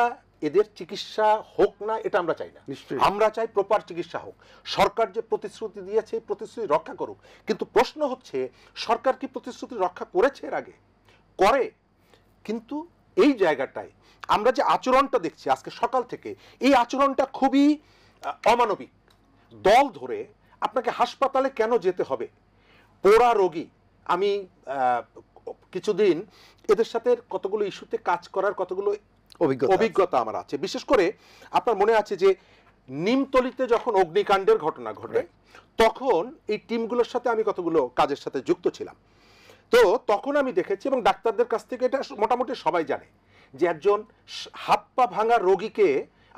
এদের চিকিৎসা হোক না এটা আমরা চাই না, আমরা চাই প্রপার চিকিৎসা হোক। সরকার যে প্রতিশ্রুতি দিয়েছে প্রতিশ্রুতি রক্ষা করুক, কিন্তু প্রশ্ন হচ্ছে সরকার কি প্রতিশ্রুতি রক্ষা করেছে এর আগে? করে, কিন্তু এই জায়গাটায় আমরা যে আচরণটা দেখছি আজকে সকাল থেকে, এই আচরণটা খুবই অমানবিক। দল ধরে আপনাকে হাসপাতালে কেন যেতে হবে? পোড়া রোগী, আমি কিছুদিন এদের সাথে কতগুলো ইস্যুতে কাজ করার কতগুলো অভিজ্ঞতা আমার আছে। বিশেষ করে আপনার মনে আছে যে নিমতলিতে যখন অগ্নিকাণ্ডের ঘটনা ঘটে তখন এই টিমগুলোর সাথে আমি কতগুলো কাজের সাথে যুক্ত ছিলাম। তো তখন আমি দেখেছি এবং ডাক্তারদের কাছ থেকে এটা মোটামুটি সবাই জানে যে একজন হাত পা ভাঙা রোগীকে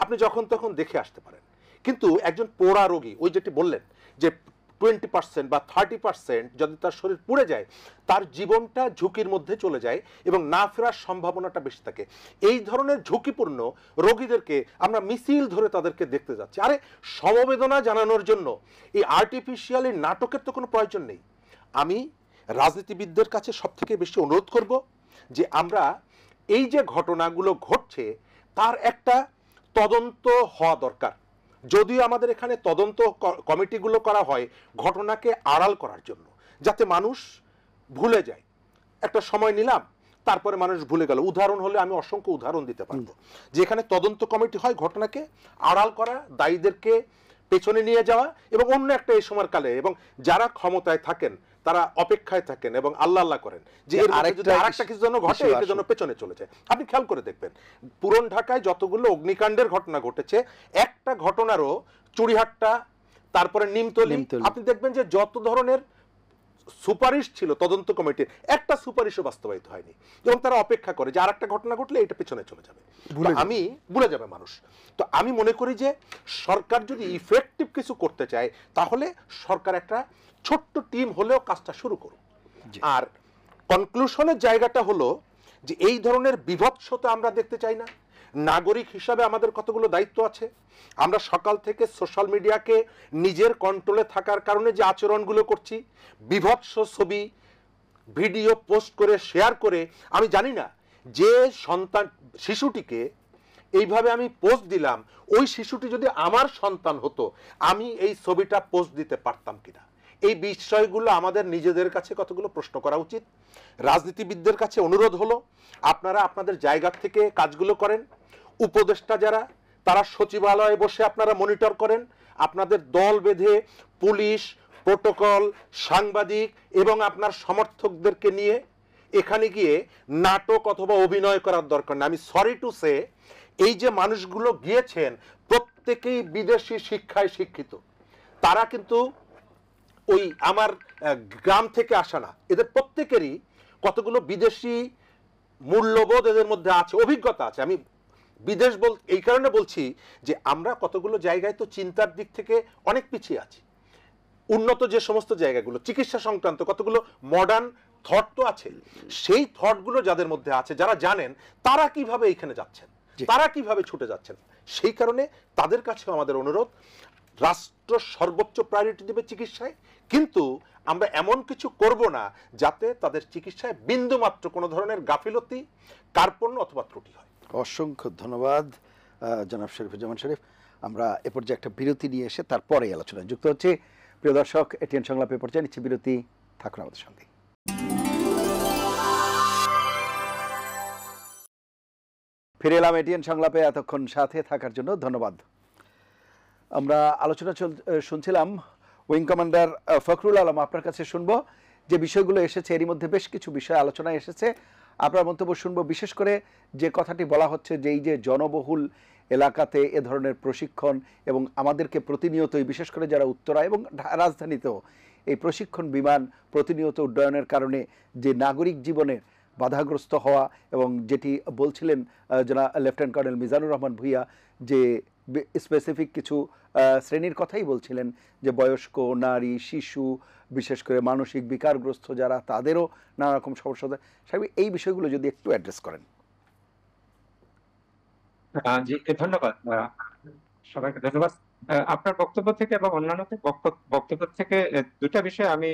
আপনি যখন তখন দেখে আসতে পারেন, কিন্তু একজন পোড়া রোগী, ওই যেটি বললেন যে 20% বা 30% যদি তার শরীর পুড়ে যায় তার জীবনটা ঝুঁকির মধ্যে চলে যায় এবং না ফেরার সম্ভাবনাটা বেশি থাকে। এই ধরনের ঝুঁকিপূর্ণ রোগীদেরকে আমরা মিছিল ধরে তাদেরকে দেখতে যাচ্ছি। আরে সমবেদনা জানানোর জন্য এই আর্টিফিশিয়াল এই নাটকের তো কোনো প্রয়োজন নেই। আমি রাজনীতিবিদদের কাছে সবথেকে বেশি অনুরোধ করব যে আমরা এই যে ঘটনাগুলো ঘটছে তার একটা তদন্ত হওয়া দরকার। যদিও আমাদের এখানে তদন্ত কমিটিগুলো করা হয় ঘটনাকে আড়াল করার জন্য, যাতে মানুষ ভুলে যায়। একটা সময় নিলাম, তারপরে মানুষ ভুলে গেল। উদাহরণ হলে আমি অসংখ্য উদাহরণ দিতে পারবো যে এখানে তদন্ত কমিটি হয় ঘটনাকে আড়াল করা, দায়ীদেরকে পেছনে নিয়ে যাওয়া এবং অন্য একটা এই সময়ের কালে, এবং যারা ক্ষমতায় থাকেন তারা অপেক্ষায় থাকেন এবং আল্লাহ আল্লাহ করেন যে আরেকটা কিছু যেন ঘটে, এটা যেন পেছনে চলে যায়। আপনি খেয়াল করে দেখবেন পুরন ঢাকায় যতগুলো অগ্নিকাণ্ডের ঘটনা ঘটেছে একটা ঘটনারও চুড়িহাট্টা, তারপরে নিমতলি, নিমতলী। আপনি দেখবেন যে যত ধরনের সুপারিশ ছিল তদন্ত কমিটির, একটা সুপারিশও বাস্তবায়িত হয়নি, এবং তারা অপেক্ষা করে যে আরেকটা ঘটনা ঘটলে এটা পেছনে চলে যাবে, আমি ভুলে যাবে মানুষ। তো আমি মনে করি যে সরকার যদি ইফেক্টিভ কিছু করতে চায় তাহলে সরকার একটা ছোট্ট টিম হলেও কাজটা শুরু করুক। আর কনক্লুশনের জায়গাটা হলো যে এই ধরনের বিভৎসতা আমরা দেখতে চাই না। নাগরিক হিসাবে আমাদের কতগুলো দায়িত্ব আছে। আমরা সকাল থেকে সোশ্যাল মিডিয়াকে নিজের কন্ট্রোলে থাকার কারণে যে আচরণগুলো করছি, বিভৎস ছবি ভিডিও পোস্ট করে শেয়ার করে, আমি জানি না যে সন্তান শিশুটিকে এইভাবে আমি পোস্ট দিলাম, ওই শিশুটি যদি আমার সন্তান হতো আমি এই ছবিটা পোস্ট দিতে পারতাম কিনা। এই বিষয়গুলো আমাদের নিজেদের কাছে কতগুলো প্রশ্ন করা উচিত। রাজনীতিবিদদের কাছে অনুরোধ হলো আপনারা আপনাদের জায়গা থেকে কাজগুলো করেন। উপদেষ্টা যারা, তারা সচিবালয়ে বসে আপনারা মনিটর করেন। আপনাদের দল বেঁধে পুলিশ, প্রোটোকল, সাংবাদিক এবং আপনার সমর্থকদেরকে নিয়ে এখানে গিয়ে নাটক অথবা অভিনয় করার দরকার নেই। আমি সরি টু সে, এই যে মানুষগুলো গিয়েছেন প্রত্যেকেই বিদেশি শিক্ষায় শিক্ষিত। তারা কিন্তু ওই আমার গ্রাম থেকে আসা না, এদের প্রত্যেকেরই কতগুলো বিদেশি মূল্যবোধ এদের মধ্যে আছে, অভিজ্ঞতা আছে। আমি বিদেশ এই কারণে বলছি যে আমরা কতগুলো জায়গায় তো চিন্তার দিক থেকে অনেক পিছিয়ে আছি। উন্নত যে সমস্ত জায়গাগুলো চিকিৎসা সংক্রান্ত কতগুলো মডার্ন থট তো আছে, সেই থটগুলো যাদের মধ্যে আছে, যারা জানেন তারা কিভাবে এইখানে যাচ্ছেন, তারা কিভাবে ছুটে যাচ্ছেন, সেই কারণে তাদের কাছেও আমাদের অনুরোধ, রাষ্ট্র সর্বোচ্চ প্রায়োরিটি দেবে চিকিৎসায়, কিন্তু আমরা এমন কিছু করব না যাতে তাদের চিকিৎসায় বিন্দুমাত্র কোনো ধরনের গাফিলতি, কার্পণ্য অথবা ত্রুটি হয়। অসংখ্য ধন্যবাদ জনাব শরীফুজ্জামান শরীফ। আমরা এ পর্যায়ে একটা বিরতি নিয়ে এসে তারপরে আলোচনায় যুক্ত হচ্ছে। প্রিয় দর্শক, এটিএন সংলাপে পর্যায়ে নিচ্ছে বিরতি, থাকুন আমাদের সঙ্গে। ফিরে এলাম এটিএন সংলাপে, এতক্ষণ সাথে থাকার জন্য ধন্যবাদ। আমরা আলোচনা শুনছিলাম উইং কমান্ডার ফখরুল আলম, আপনার কাছে শুনবো যে বিষয়গুলো এসেছে, এরই মধ্যে বেশ কিছু বিষয় আলোচনায় এসেছে, আপনার মন্তব্য শুনবো। বিশেষ করে যে কথাটি বলা হচ্ছে যে এই যে জনবহুল এলাকাতে এ ধরনের প্রশিক্ষণ, এবং আমাদেরকে প্রতিনিয়তই, বিশেষ করে যারা উত্তরা এবং রাজধানীতেও এই প্রশিক্ষণ বিমান প্রতিনিয়ত উড্ডয়নের কারণে যে নাগরিক জীবনের বাধাগ্রস্ত হওয়া, এবং যেটি বলছিলেন লেফটেন্যান্ট কর্নেল মিজানুর রহমান ভূঁইয়া, যে স্পেসিফিক কিছু শ্রেণীর কথাই বলছিলেন, যে বয়স্ক, নারী, শিশু, বিশেষ করে মানসিক বিকারগ্রস্ত যারা, তাদেরও নানা রকম সমস্যা। সাহেব, এই বিষয়গুলো যদি একটু অ্যাড্রেস করেন। জি, ধন্যবাদ সবাইকে। ধন্যবাদ আপনার বক্তব্য থেকে এবং অন্যান্য বক্তব্য থেকে দুটা বিষয় আমি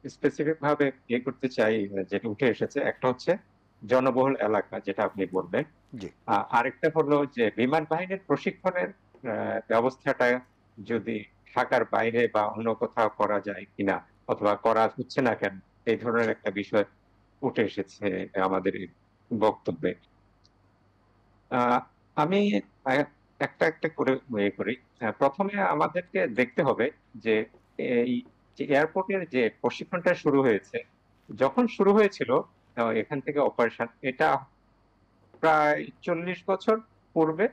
স্পেসিফিক ভাবে ইয়ে করতে চাই, যেটা উঠে এসেছে। একটা হচ্ছে জনবহুল এলাকা, যেটা আপনি বলবেন। আরেকটা হলো যে বিমান বাহিনীর প্রশিক্ষণের ব্যবস্থাটা যদি ঢাকার বাইরে বা অন্য কোথাও করা যায় কিনা, অথবা করা হচ্ছে না কেন, এই ধরনের একটা বিষয় উঠে এসেছে আমাদের বক্তব্যে। আমি একটা একটা করে ইয়ে করি। প্রথমে আমাদেরকে দেখতে হবে যে এই যে এয়ারপোর্টের যে প্রশিক্ষণটা শুরু হয়েছে, যখন শুরু হয়েছিল এখান থেকে অপারেশন, এটা প্রায় 40 বছর পূর্বে,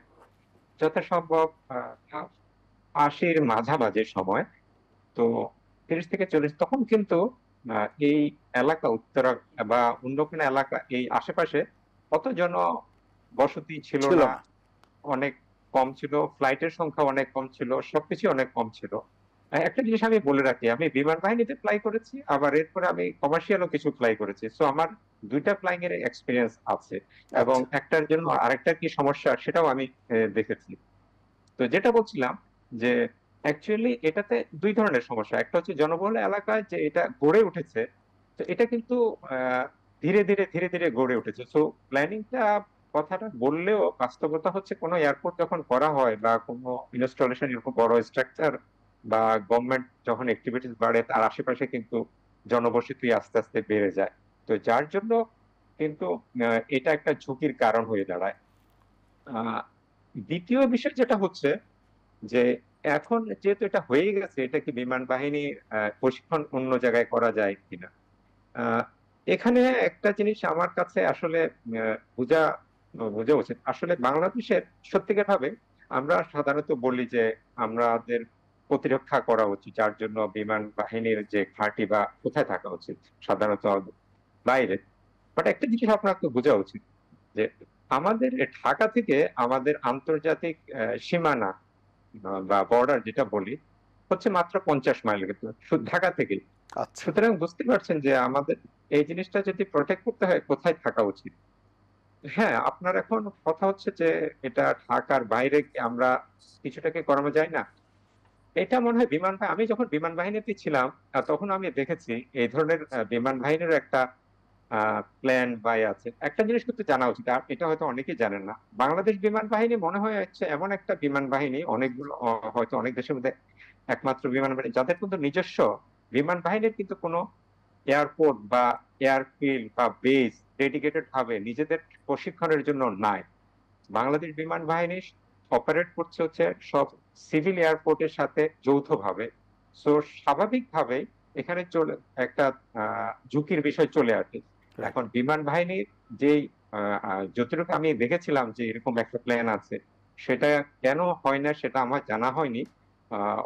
যথাসম্ভব 80-র মাঝামাঝি সময়। তো 30 থেকে 40, তখন কিন্তু এই এলাকা, উত্তরা বা অন্য কোনো এলাকা, এই আশেপাশে অত বসতি ছিল না, অনেক কম ছিল, ফ্লাইটের সংখ্যা অনেক কম ছিল, সবকিছু অনেক কম ছিল। একটা জিনিস আমি বলে রাখি, আমি বিমান বাহিনীতে ফ্লাই করেছি, আবার এরপরে আমি কমার্শিয়ালও কিছু ফ্লাই করেছি। সো আমার দুইটা ফ্লাইং এর এক্সপিরিয়েন্স আছে, এবং একটার জন্য আরেকটা কি সমস্যা সেটাও আমি দেখেছি। তো যেটা বলছিলাম যে অ্যাকচুয়ালি এটাতে দুই ধরনের সমস্যা। একটা হচ্ছে জনবহুল এলাকায় যে এটা গড়ে উঠেছে, তো এটা কিন্তু ধীরে ধীরে গড়ে উঠেছে। সো প্ল্যানিংটা কথাটা বললেও বাস্তবতা হচ্ছে কোনো এয়ারপোর্ট যখন করা হয় বা কোনো ইনস্টলেশন, এরকম বড় স্ট্রাকচার বা গভর্নমেন্ট যখন অ্যাক্টিভিটিস বাড়ে, তার আশেপাশে কিন্তু জনবসতি আস্তে আস্তে বেড়ে যায়। তো যার জন্য কিন্তু এটা একটা ঝুঁকির কারণ হয়ে দাঁড়ায়। দ্বিতীয় বিষয় যেটা হচ্ছে যে এখন যেহেতু এটা হয়ে গেছে, এটা কি বিমান বাহিনী প্রশিক্ষণ অন্য জায়গায় করা যায় কিনা, এখানে একটা জিনিস আমার কাছে আসলে বোঝা উচিত। আসলে বাংলাদেশের সত্যিকার ভাবে আমরা সাধারণত বলি যে আমাদের প্রতিরক্ষা করা উচিত, যার জন্য বিমান বাহিনীর যে ঘাঁটি বা কোথায় থাকা উচিত সাধারণত বাইরে। বাট একটা জিনিস আপনাকে বোঝা উচিত যে আমাদের ঢাকা থেকে আমাদের আন্তর্জাতিক সীমানা বা বর্ডার যেটা বলি হচ্ছে মাত্র 50 মাইল, কিন্তু শুধু ঢাকা থেকে। আচ্ছা, সুতরাং বুঝতে পারছেন যে আমাদের এই জিনিসটা যদি প্রোটেক্ট করতে হয় কোথায় থাকা উচিত। হ্যাঁ, আপনার এখন কথা হচ্ছে যে এটা ঢাকার বাইরে কি আমরা কিছুটাকে করানো যায় না। এটা মনে হয় আমি যখন বিমান বাহিনীতে ছিলাম তখন আমি দেখেছি এই ধরনের বিমান বাহিনীর একটা প্ল্যান বাই আছে। একটা জিনিস কিন্তু জানা উচিত, আর এটা হয়তো অনেকেই জানেন না, বাংলাদেশ বিমান বাহিনী মনে হয় হচ্ছে এমন একটা বিমান বাহিনী, অনেকগুলো হয়তো অনেক দেশের মধ্যে একমাত্র বিমান বাহিনী যাদের কিন্তু নিজস্ব বিমান বাহিনীর কিন্তু কোনো এয়ারপোর্ট বা এয়ারফিল্ড বা বেস ডেডিকেটেড ভাবে নিজেদের প্রশিক্ষণের জন্য নাই। বাংলাদেশ বিমান বাহিনী অপারেট করছে হচ্ছে সব সিভিল এয়ারপোর্টের সাথে যৌথভাবে। সো স্বাভাবিকভাবে এখানে একটা ঝুঁকির বিষয় চলে আসে। এখন বিমান বাহিনীর যেই যতটুকু আমি দেখেছিলাম যে এরকম একটা প্ল্যান আছে, সেটা কেন হয় না সেটা আমার জানা হয়নি।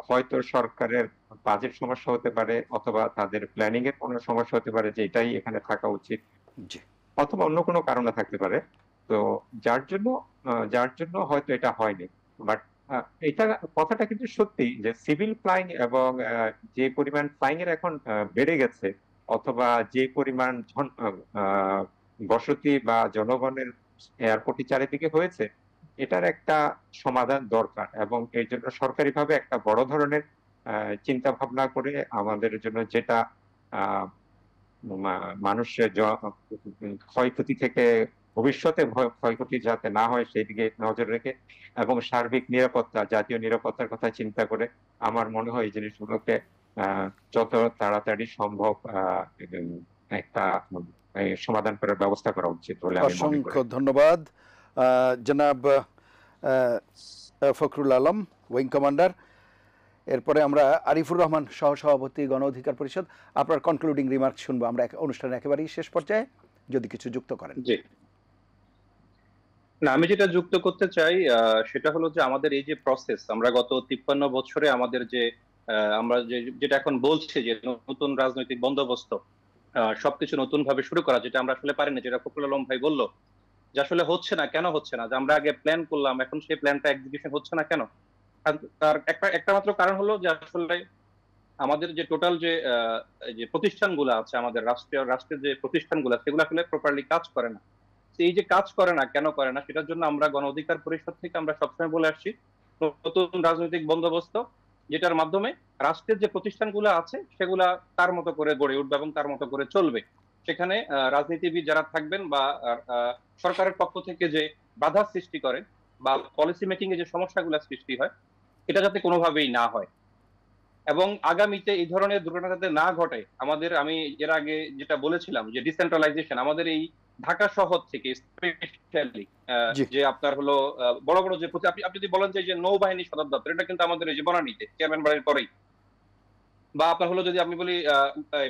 হয়তো সরকারের বাজেট সমস্যা হতে পারে, অথবা তাদের প্ল্যানিং এর কোনো সমস্যা হতে পারে যে এটাই এখানে থাকা উচিত, অথবা অন্য কোনো কারণে থাকতে পারে। তো যার জন্য হয়তো এটা হয়নি। বাট এটা কথাটা কিন্তু সত্যি যে সিভিল ফ্লাইং এবং যে পরিমাণ ফ্লাইং এর এখন বেড়ে গেছে, অথবা যে পরিমাণ বসতি বা জনগণের এয়ারপোর্টে চারিদিকে হয়েছে, এটার একটা সমাধান দরকার। এবং এর জন্য সরকারিভাবে একটা বড় ধরনের চিন্তা ভাবনা করে আমাদের জন্য যেটা মানুষের ক্ষয়ক্ষতি থেকে ভবিষ্যতে ক্ষয়ক্ষতি যাতে না হয় সেই দিকে নজর রেখে এবং সার্বিক নিরাপত্তা, জাতীয় নিরাপত্তার কথা চিন্তা করে আমার মনে হয় এই জিনিসগুলোকে যত তাড়াতাড়ি সম্ভব একটা সমাধান করার ব্যবস্থা করা উচিত বলে আমি মনে করি। অসংখ্য ধন্যবাদ জনাব ফখরুল আলম, উইং কমান্ডার। এরপরে আমরা আরিফুর রহমান, সহসভাপতি, গণ অধিকার পরিষদ। আপনার কনক্লুডিং রিমার্ক শুনবো আমরা অনুষ্ঠানের একেবারেই শেষ পর্যায়ে, যদি কিছু যুক্ত করেন। জি না, আমি যেটা যুক্ত করতে চাই সেটা হলো যে আমাদের এই যে প্রসেস, আমরা গত 53 বছরে আমাদের যে আমরা যেটা এখন বলছি যে নতুন রাজনৈতিক বন্দোবস্ত, সবকিছু নতুন ভাবে শুরু করা, যেটা আমরা আসলে পারিনি, যেটা ফখরুল আলম ভাই বললো যে আসলে হচ্ছে না। কেন হচ্ছে না? যে আমরা আগে প্ল্যান করলাম, এখন সেই প্ল্যানটা এক্সিকিউশন হচ্ছে না কেন? তার একটা মাত্র কারণ হলো যে আসলে আমাদের যে টোটাল যে প্রতিষ্ঠানগুলো আছে, আমাদের রাষ্ট্রের যে প্রতিষ্ঠানগুলো, সেগুলো আসলে প্রপারলি কাজ করে না। এই যে কাজ করে না, কেন করে না, সেটার জন্য আমরা গণ অধিকার পরিষদ থেকে আমরা সবসময় বলে আসছি নতুন রাজনৈতিক বন্দোবস্ত, যেটার মাধ্যমে রাষ্ট্রের যে প্রতিষ্ঠানগুলো আছে সেগুলা তার মতো করে গড়ে উঠবে এবং তার মতো করে চলবে। সেখানে রাজনীতিবিদ যারা থাকবেন বা সরকারের পক্ষ থেকে যে বাধা সৃষ্টি করে বা পলিসি মেকিং এ যে সমস্যাগুলো সৃষ্টি হয়, এটা যাতে কোনোভাবেই না হয় এবং আগামীতে এই ধরনের দুর্ঘটনা যাতে না ঘটে। আমি এর আগে যেটা বলেছিলাম যে ডিসেন্ট্রালাইজেশন আমাদের এই ঢাকা শহর থেকে স্পেশালি যে আপনার হলো বড় বড় যে আপনি যদি বলেন যে নৌবাহিনী সদর দপ্তর, এটা কিন্তু আমাদের এই যে বনানীতে চেয়ারম্যান বাড়ির পরেই, বা আপনার হলো যদি আমি বলি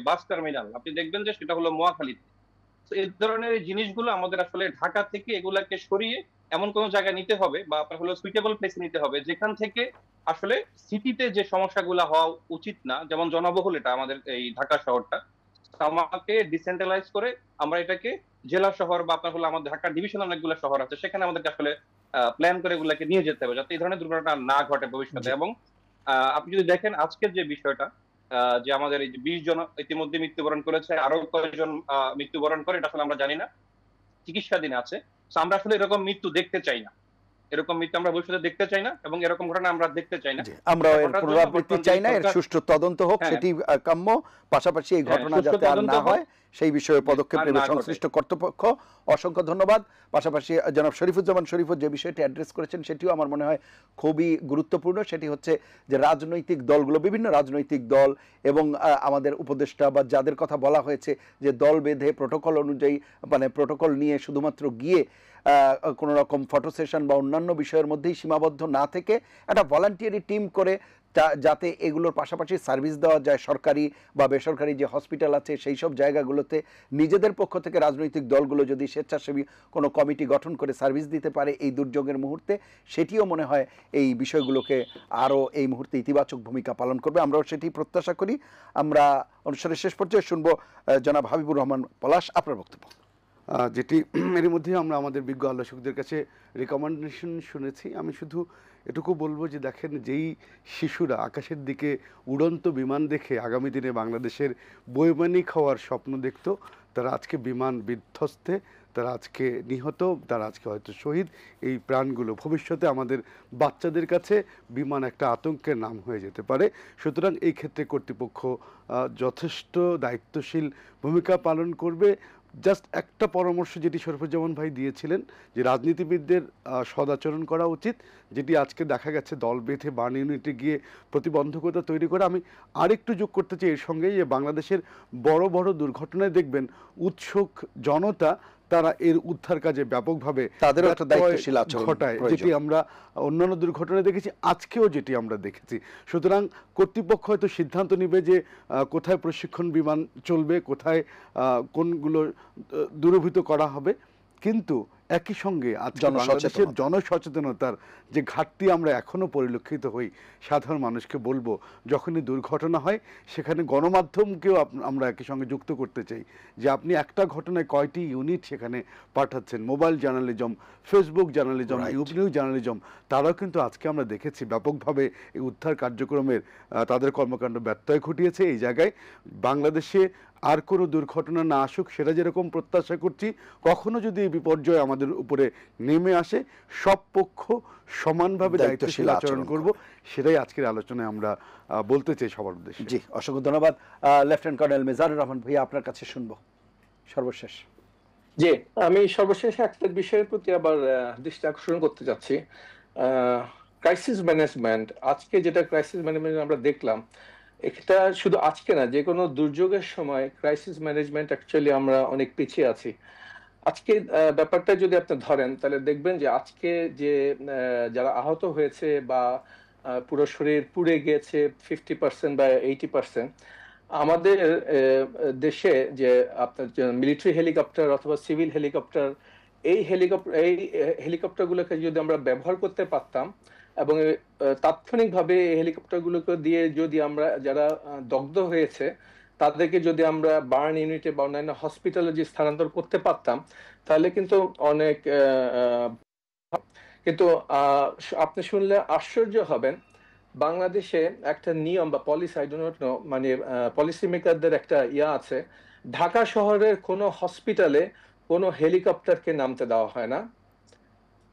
বাস টার্মিনাল, আপনি দেখবেন যে সেটা হলো মোয়াখালীতে। এই ধরনের জিনিসগুলো আমাদের আসলে ঢাকা থেকে এগুলাকে সরিয়ে এমন কোন জায়গায় নিতে হবে, বা আপনার হলো সুইটেবল প্লেসে নিতে হবে, যেখান থেকে আসলে সিটিতে যে সমস্যাগুলো হওয়া উচিত না, যেমন জনবহুল এটা আমাদের এই ঢাকা শহরটা, আমাকে ডিসেন্ট্রালাইজ করে আমরা এটাকে জেলা শহর বা আপনার হলো আমাদের ঢাকা ডিভিশন অনেকগুলো শহর আছে, সেখানে আমাদেরকে আসলে প্ল্যান করে এগুলাকে নিয়ে যেতে হবে যাতে এই ধরনের দুর্ঘটনা না ঘটে ভবিষ্যতে। এবং আপনি যদি দেখেন আজকের যে বিষয়টা, যে আমাদের এই যে 20 জন ইতিমধ্যে মৃত্যুবরণ করেছে, আরো কয়েকজন মৃত্যুবরণ করে, এটা আসলে আমরা জানি না, চিকিৎসাধীন আছে। আমরা আসলে এরকম মৃত্যু দেখতে চাই না, এরকম মৃত্যু আমরা ভবিষ্যতে দেখতে চাই না এবং এরকম ঘটনা আমরা দেখতে চাই না। আমরা এর পুনরাবৃত্তি চাই না, এর সুষ্ঠু তদন্ত হোক, সেটি কাম্য। পাশাপাশি এই ঘটনা যাতে আর না হয় সেই বিষয়ে পদক্ষেপ নেবে সংশ্লিষ্ট কর্তৃপক্ষ। অসংখ্য ধন্যবাদ। পাশাপাশি জনাব শরীফুজ্জামান শরীফুর যে বিষয়টি অ্যাড্রেস করেছেন সেটিও আমার মনে হয় খুবই গুরুত্বপূর্ণ। সেটি হচ্ছে যে রাজনৈতিক দলগুলো, বিভিন্ন রাজনৈতিক দল এবং আমাদের উপদেষ্টা বা যাদের কথা বলা হয়েছে যে দল বেঁধে প্রোটোকল অনুযায়ী, মানে প্রোটোকল নিয়ে শুধুমাত্র গিয়ে কোনো রকম ফটো সেশন বা অন্যান্য বিষয়ের মধ্যেই সীমাবদ্ধ না থেকে একটা ভলান্টিয়ারি টিম করে যাতে এগুলোর পাশাপাশি সার্ভিস দেওয়া যায় সরকারি বা বেসরকারি যে হসপিটাল আছে সেই সব জায়গাগুলোতে নিজেদের পক্ষ থেকে রাজনৈতিক দলগুলো যদি স্বেচ্ছাসেবী কোনো কমিটি গঠন করে সার্ভিস দিতে পারে এই দুর্যোগের মুহূর্তে, সেটিও মনে হয় এই বিষয়গুলোকে আরও এই মুহূর্তে ইতিবাচক ভূমিকা পালন করবে। আমরাও সেটি প্রত্যাশা করি। আমরা অনুষ্ঠানের শেষ পর্যায়ে শুনবো জনাব হাবিবুর রহমান পলাশ, আপনার বক্তব্য। যেটি এর মধ্যে আমরা আমাদের বিজ্ঞ আলোচকদের কাছে রেকমেন্ডেশন শুনেছি। আমি শুধু এটুকু বলবো যে দেখেন, যেই শিশুরা আকাশের দিকে উড়ন্ত বিমান দেখে আগামী দিনে বাংলাদেশের বৈমানিক হওয়ার স্বপ্ন দেখত, তারা আজকে বিমান বিধ্বস্তে, তারা আজকে নিহত, তারা আজকে হয়তো শহীদ। এই প্রাণগুলো ভবিষ্যতে আমাদের বাচ্চাদের কাছে বিমান একটা আতঙ্কের নাম হয়ে যেতে পারে। সুতরাং এই ক্ষেত্রে কর্তৃপক্ষ যথেষ্ট দায়িত্বশীল ভূমিকা পালন করবে। জাস্ট একটা পরামর্শ যেটি শরফুজ্জামান ভাই দিয়েছিলেন, যে রাজনীতিবিদদের সদাচরণ করা উচিত, যেটি আজকে দেখা গেছে দল বেঁধে বার্ন ইউনিটে গিয়ে প্রতিবন্ধকতা তৈরি করে। আমি আরেকটু যোগ করতে চাই এর সঙ্গে, যে বাংলাদেশের বড় বড় দুর্ঘটনায় দেখবেন উৎসুক জনতা তারা এর উদ্ধার কাজে ব্যাপকভাবে তাদেরও একটা দায়িত্বশীল আচরণ ঘটায়, যেটি আমরা অন্যান্য দুর্ঘটনায় দেখেছি, আজকেও যেটি আমরা দেখেছি। সুতরাং কর্তৃপক্ষ হয়তো সিদ্ধান্ত নেবে যে কোথায় প্রশিক্ষণ বিমান চলবে, কোথায় কোনগুলো দূরীভূত করা হবে, কিন্তু একই সঙ্গে আজকে বাংলাদেশের জনসচেতনতার যে ঘাটতি আমরা এখনো পরিলক্ষিত হই, সাধারণ মানুষকে বলবো, যখনই দুর্ঘটনা হয় সেখানে গণমাধ্যমকেও আমরা একই সঙ্গে যুক্ত করতে চাই, যে আপনি একটা ঘটনায় কয়টি ইউনিট সেখানে পাঠাচ্ছেন। Mobile journalism, Facebook journalism, news journalism, তারাও কিন্তু আজকে আমরা দেখেছি ব্যাপকভাবে এই উদ্ধার কার্যক্রমের তাদের কর্মকাণ্ড ব্যত্যয় ঘটিয়েছে। এই জায়গায় বাংলাদেশে আর কোনো দুর্ঘটনা না আসুক সেটা যেরকম প্রত্যাশা করছি, কখনো যদি এই বিপর্যয় আমাদের উপরে নেমে আসে সব পক্ষ সমানভাবে দায়িত্বশীল আচরণ করব, সেটাই আজকের আলোচনায় আমরা বলতে চাই সবার উদ্দেশ্যে। জি, অসংখ্য ধন্যবাদ। লেফটেন্যান্ট কর্নেল মেজারুর রহমান ভাইয়া, আপনার কাছে শুনবো সর্বশেষ। জি, আমি সর্বশেষ একটা বিষয়ের প্রতি আবার দৃষ্টি আকর্ষণ করতে যাচ্ছি। ক্রাইসিস ম্যানেজমেন্ট, আজকে যেটা ক্রাইসিস ম্যানেজমেন্ট আমরা দেখলাম, এটা শুধু আজকে না, যে কোনো দুর্যোগের সময় ক্রাইসিস ম্যানেজমেন্ট অ্যাকচুয়ালি আমরা অনেক পিছিয়ে আছি। আজকে ব্যাপারটা যদি আপনি ধরেন তাহলে দেখবেন যে আজকে যে যারা আহত হয়েছে বা পুরো শরীর পুড়ে গিয়েছে 50% বা 80%, আমাদের দেশে যে আপনার মিলিটারি হেলিকপ্টার অথবা সিভিল হেলিকপ্টার, এই হেলিকপ্টারগুলোকে যদি আমরা ব্যবহার করতে পারতাম এবং তাৎক্ষণিকভাবে এই হেলিকপ্টারগুলোকে দিয়ে যদি আমরা যারা দগ্ধ হয়েছে তাদেরকে যদি আমরা বার্ন ইউনিটে বা অন্যান্য হসপিটালে যে স্থানান্তর করতে পারতাম, তাহলে কিন্তু অনেক কিন্তু আপনি শুনলে আশ্চর্য হবেন, বাংলাদেশে একটা নিয়ম বা পলিসি, আই ডোন্ট নো, মানে পলিসি মেকারদের একটা আছে, ঢাকা শহরের কোনো হসপিটালে কোনো হেলিকপ্টারকে নামতে দেওয়া হয় না,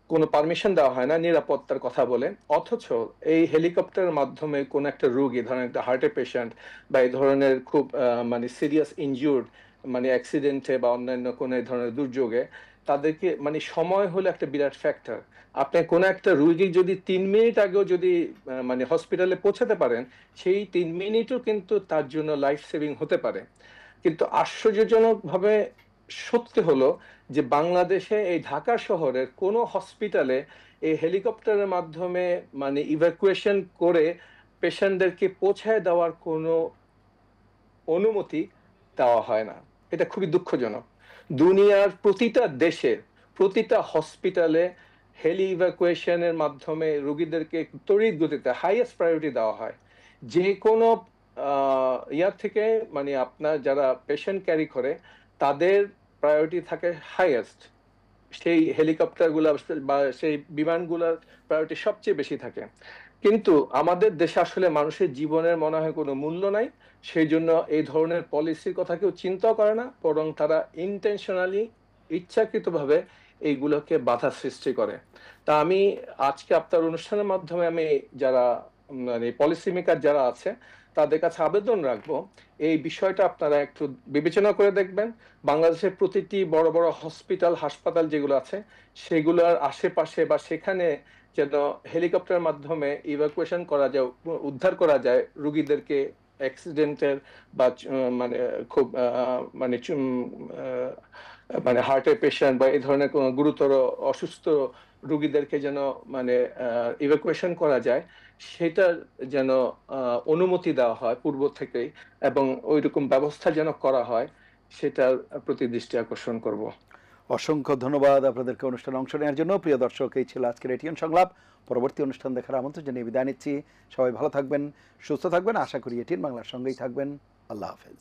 কোনো পারমিশন দেওয়া হয় না নিরাপত্তার কথা বলে। অথচ এই হেলিকপ্টারের মাধ্যমে কোন একটা রোগী, ধরেন একটা হার্টের পেশেন্ট বা এই ধরনের খুব মানে সিরিয়াস ইনজুর্ড, মানে অ্যাক্সিডেন্টে বা অন্যান্য কোনো ধরনের দুর্যোগে, তাদেরকে মানে সময় হলো একটা বিরাট ফ্যাক্টর। আপনি কোনো একটা রোগী যদি 3 মিনিট আগেও যদি মানে হসপিটালে পৌঁছাতে পারেন, সেই 3 মিনিটও কিন্তু তার জন্য লাইফ সেভিং হতে পারে। কিন্তু আশ্চর্যজনকভাবে সত্যি হলো যে বাংলাদেশে এই ঢাকা শহরের কোনো হসপিটালে এই হেলিকপ্টারের মাধ্যমে মানে ইভ্যাকুয়েশন করে পেশেন্টদেরকে পৌঁছায় দেওয়ার কোনো অনুমতি দেওয়া হয় না। এটা খুবই দুঃখজনক। দুনিয়ার প্রতিটা দেশের প্রতিটা হসপিটালে হেলি ইভ্যাকুয়েশনের মাধ্যমে রোগীদেরকে তড়িৎ গতিতে হাইয়েস্ট প্রায়োরিটি দেওয়া হয়। যে কোনো ইয়ার থেকে মানে আপনার যারা পেশেন্ট ক্যারি করে তাদের প্রায়োরিটি থাকে হাইয়েস্ট, সেই হেলিকপ্টারগুলো বা সেই বিমানগুলোর প্রায়োরিটি সবচেয়ে বেশি থাকে। কিন্তু আমাদের দেশে আসলে মানুষের জীবনের মনে হয় কোনো মূল্য নাই, সেই জন্য এই ধরনের পলিসির কথা কেউ চিন্তাও করে না, বরং তারা ইন্টেনশনালি ইচ্ছাকৃতভাবে এইগুলোকে বাধা সৃষ্টি করে। তা আমি আজকে আপনার অনুষ্ঠানের মাধ্যমে আমি যারা মানে পলিসি মেকার যারা আছে তাদের কাছে আবেদন রাখবো, এই বিষয়টা আপনারা একটু বিবেচনা করে দেখবেন। বাংলাদেশের প্রতিটি বড় বড় হসপিটাল হাসপাতাল যেগুলো আছে সেগুলোর আশেপাশে বা সেখানে যেন হেলিকপ্টারের মাধ্যমে ইভ্যাকুয়েশন করা যায়, উদ্ধার করা যায় রোগীদেরকে অ্যাক্সিডেন্টের বা মানে খুব মানে মানে হার্টের পেশেন্ট বা এই ধরনের কোনো গুরুতর অসুস্থ রোগীদেরকে যেন মানে ইভাকুয়েশন করা যায়, সেটা যেন অনুমতি দেওয়া হয় পূর্ব থেকেই, এবং ওইরকম ব্যবস্থা যেন করা হয়, সেটার প্রতি দৃষ্টি আকর্ষণ করব। অসংখ্য ধন্যবাদ আপনাদেরকে অনুষ্ঠানে অংশ নেওয়ার জন্য। প্রিয় দর্শক, এই ছিল আজকের এটিএন সংলাপ। পরবর্তী অনুষ্ঠান দেখার আমন্ত্রণ জানিয়ে বিদায় নিচ্ছি। সবাই ভালো থাকবেন, সুস্থ থাকবেন, আশা করি এটিএন বাংলার সঙ্গেই থাকবেন। আল্লাহ হাফেজ।